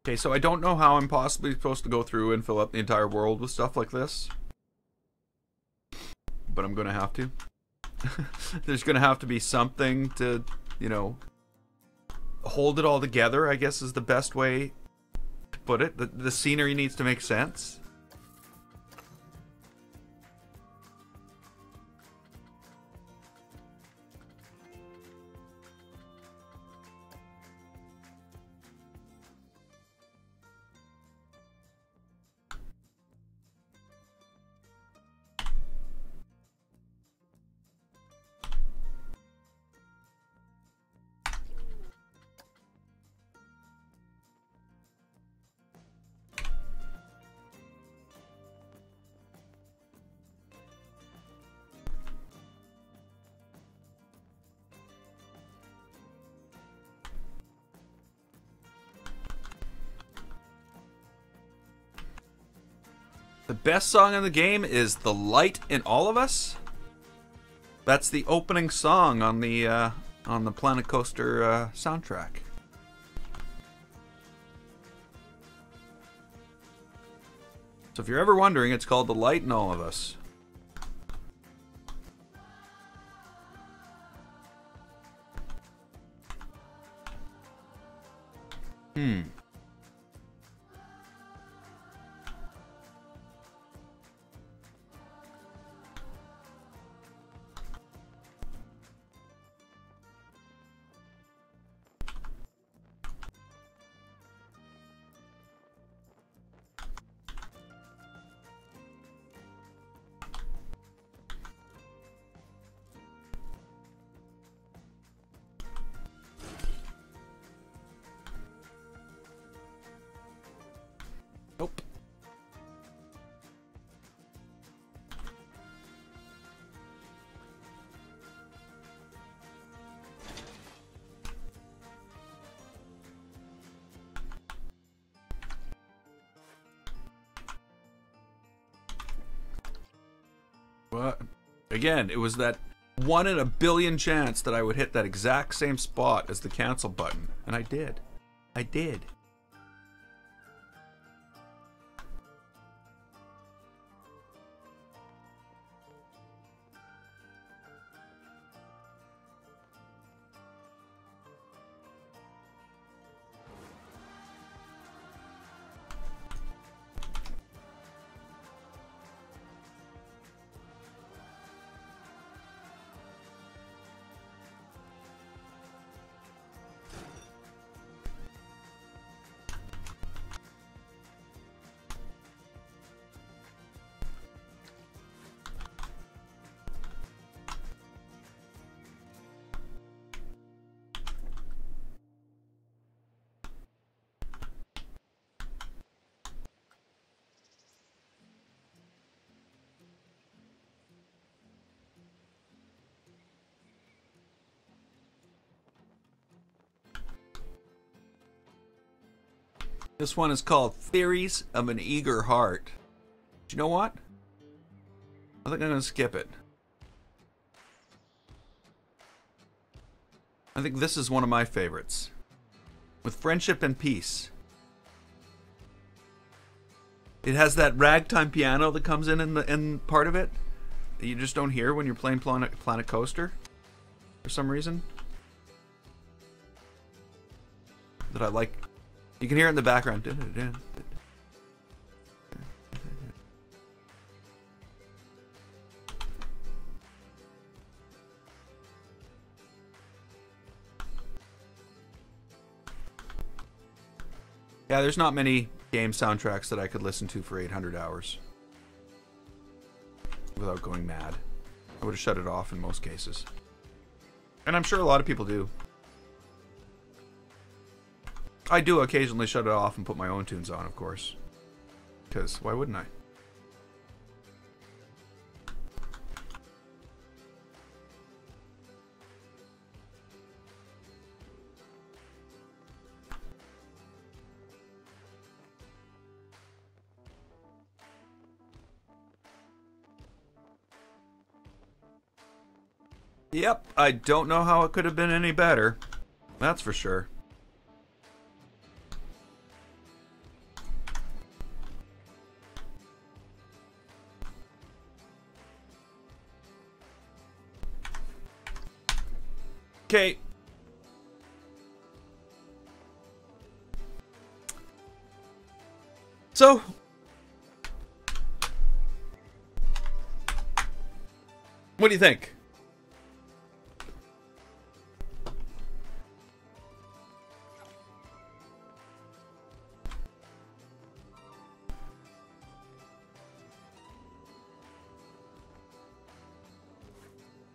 Okay, so I don't know how I'm possibly supposed to go through and fill up the entire world with stuff like this. But I'm gonna have to. There's gonna have to be something to, you know, hold it all together, I guess is the best way to put it. The scenery needs to make sense. The best song in the game is "The Light in All of Us." That's the opening song on the Planet Coaster soundtrack. So if you're ever wondering, it's called "The Light in All of Us." Nope. What? Again, it was that 1 in a billion chance that I would hit that exact same spot as the cancel button. And I did. I did. This one is called Theories of an Eager Heart. Do you know what? I think I'm going to skip it. I think this is one of my favorites. With Friendship and Peace. It has that ragtime piano that comes in part of it that you just don't hear when you're playing Planet Coaster for some reason. That I like. You can hear it in the background. Yeah, there's not many game soundtracks that I could listen to for 800 hours without going mad. I would have shut it off in most cases. And I'm sure a lot of people do. I do occasionally shut it off and put my own tunes on, of course. Because why wouldn't I? Yep, I don't know how it could have been any better. That's for sure. Okay. So, what do you think?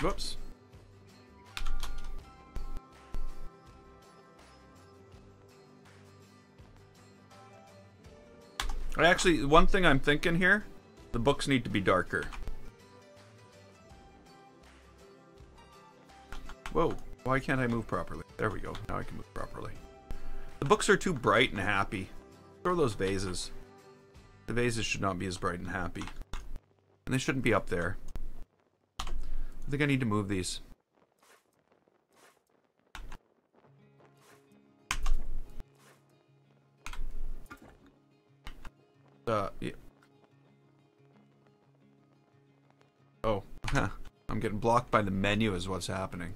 Whoops. Actually, one thing I'm thinking here, the books need to be darker. Whoa, why can't I move properly? There we go, now I can move properly. The books are too bright and happy. Throw those vases. The vases should not be as bright and happy. And they shouldn't be up there. I think I need to move these. Yeah. Oh, I'm getting blocked by the menu is what's happening.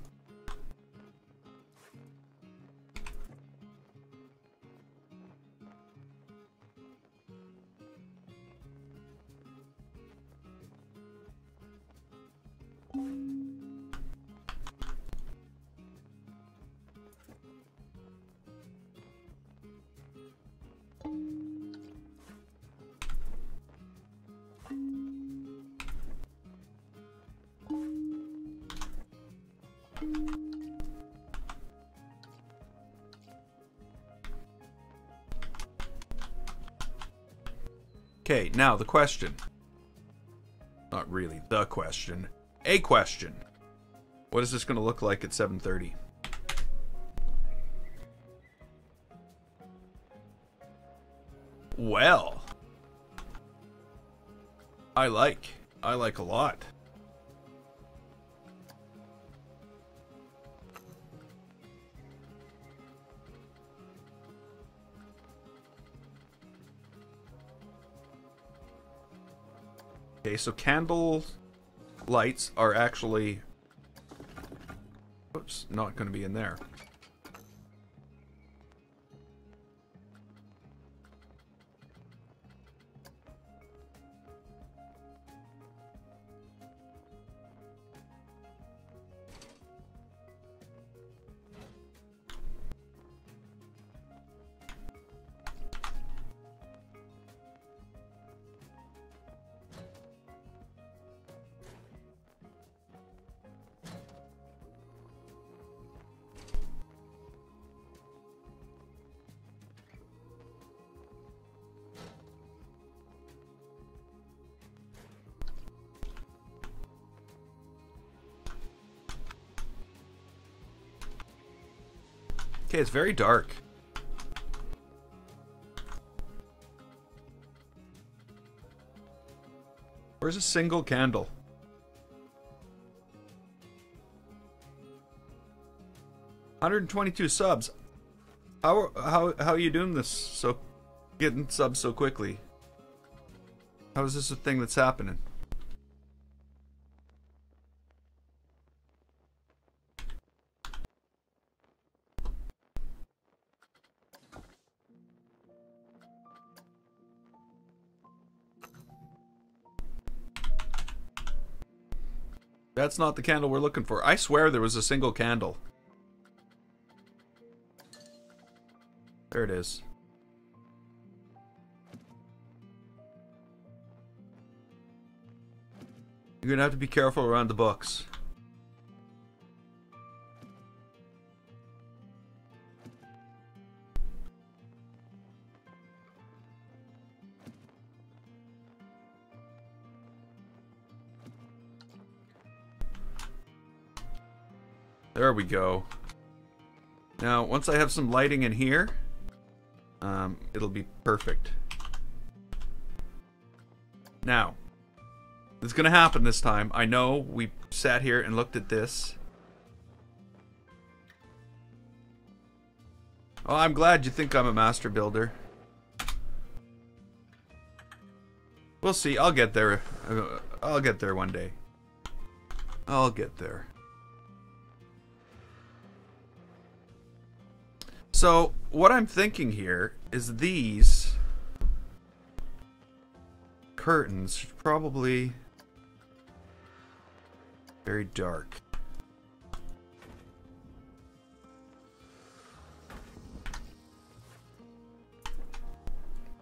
Okay, now the question. Not really the question. A question. What is this going to look like at 7:30? Well, I like a lot. Okay, so candle lights are actually, oops, not going to be in there. Okay, it's very dark. Where's a single candle? $122 subs. How are you doing this? So getting subs so quickly? How is this a thing that's happening? That's not the candle we're looking for. I swear there was a single candle. There it is. You're gonna have to be careful around the books. There we go. Now, once I have some lighting in here, it'll be perfect. Now, it's gonna happen this time. I know we sat here and looked at this. Oh, I'm glad you think I'm a master builder. We'll see. I'll get there. I'll get there one day. I'll get there. So, what I'm thinking here is these curtains should probably very dark.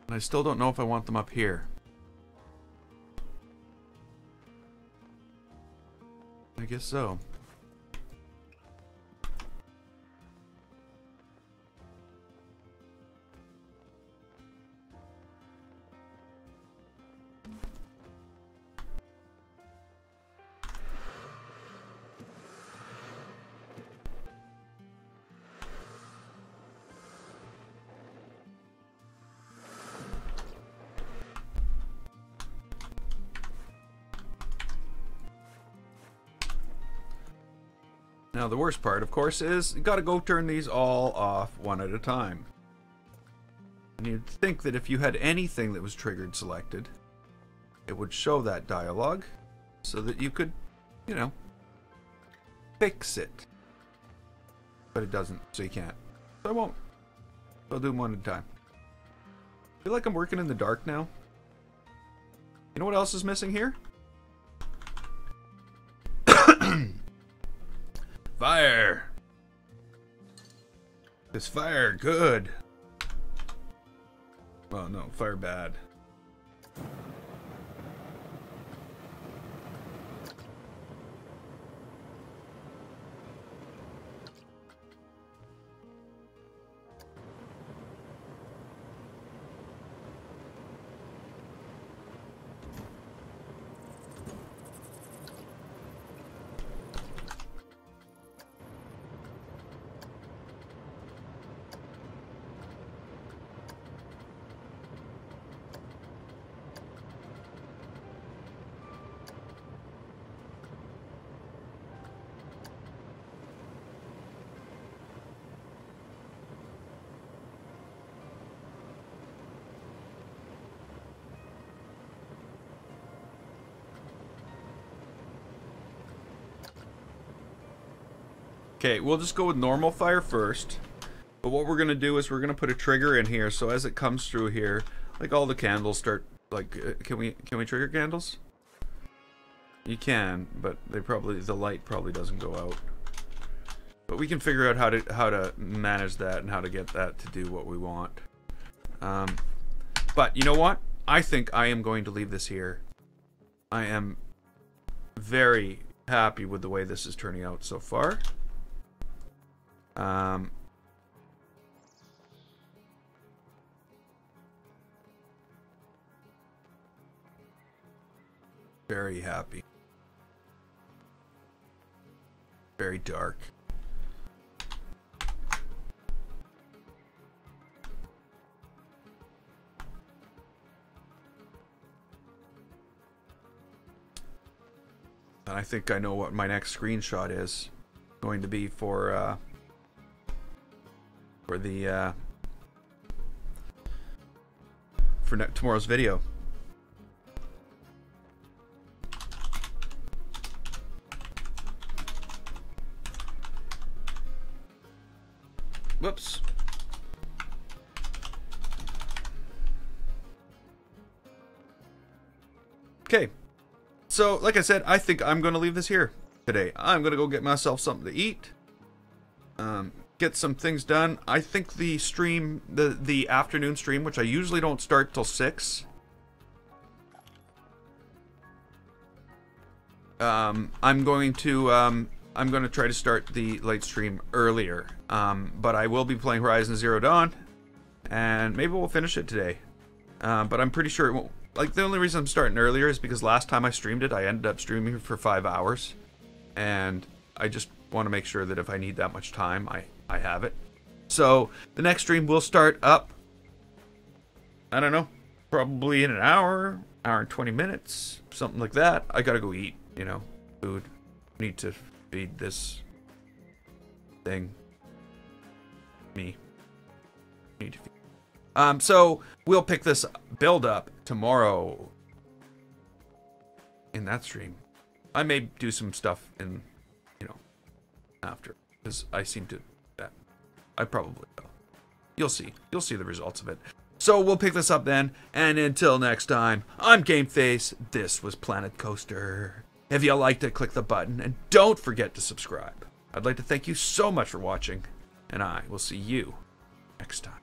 And I still don't know if I want them up here. I guess so. Now the worst part, of course, is you gotta go turn these all off one at a time. And you'd think that if you had anything that was triggered selected, it would show that dialogue so that you could, you know, fix it. But it doesn't, so you can't. So I won't. I'll do them one at a time. I feel like I'm working in the dark now. You know what else is missing here? Fire! Is fire good? Well, no, fire bad. Okay, we'll just go with normal fire first. But what we're gonna do is we're gonna put a trigger in here, so as it comes through here, like all the candles start. Like, can we trigger candles? You can, but the light probably doesn't go out. But we can figure out how to manage that and how to get that to do what we want. But you know what? I think I am going to leave this here. I am very happy with the way this is turning out so far. Very happy. Very dark. I think I know what my next screenshot is going to be for tomorrow's video. Whoops. Okay. So, like I said, I think I'm going to leave this here today. I'm going to go get myself something to eat. Get some things done. I think the stream, the afternoon stream, which I usually don't start till 6. I'm going to try to start the late stream earlier. But I will be playing Horizon Zero Dawn, and maybe we'll finish it today. But I'm pretty sure it won't. Like, the only reason I'm starting earlier is because last time I streamed it, I ended up streaming for 5 hours. And I just want to make sure that if I need that much time, I have it. So, the next stream will start up, I don't know, probably in an hour and 20 minutes, something like that. I gotta go eat, you know, food. Need to feed this thing. Me. Need to feed. So we'll pick this build up tomorrow in that stream. I may do some stuff in, you know, after, because I seem to, I probably will. You'll see the results of it. So we'll pick this up then, and until next time, I'm GameFace. This was Planet Coaster. If you liked it, click the button, and don't forget to subscribe. I'd like to thank you so much for watching, and I will see you next time.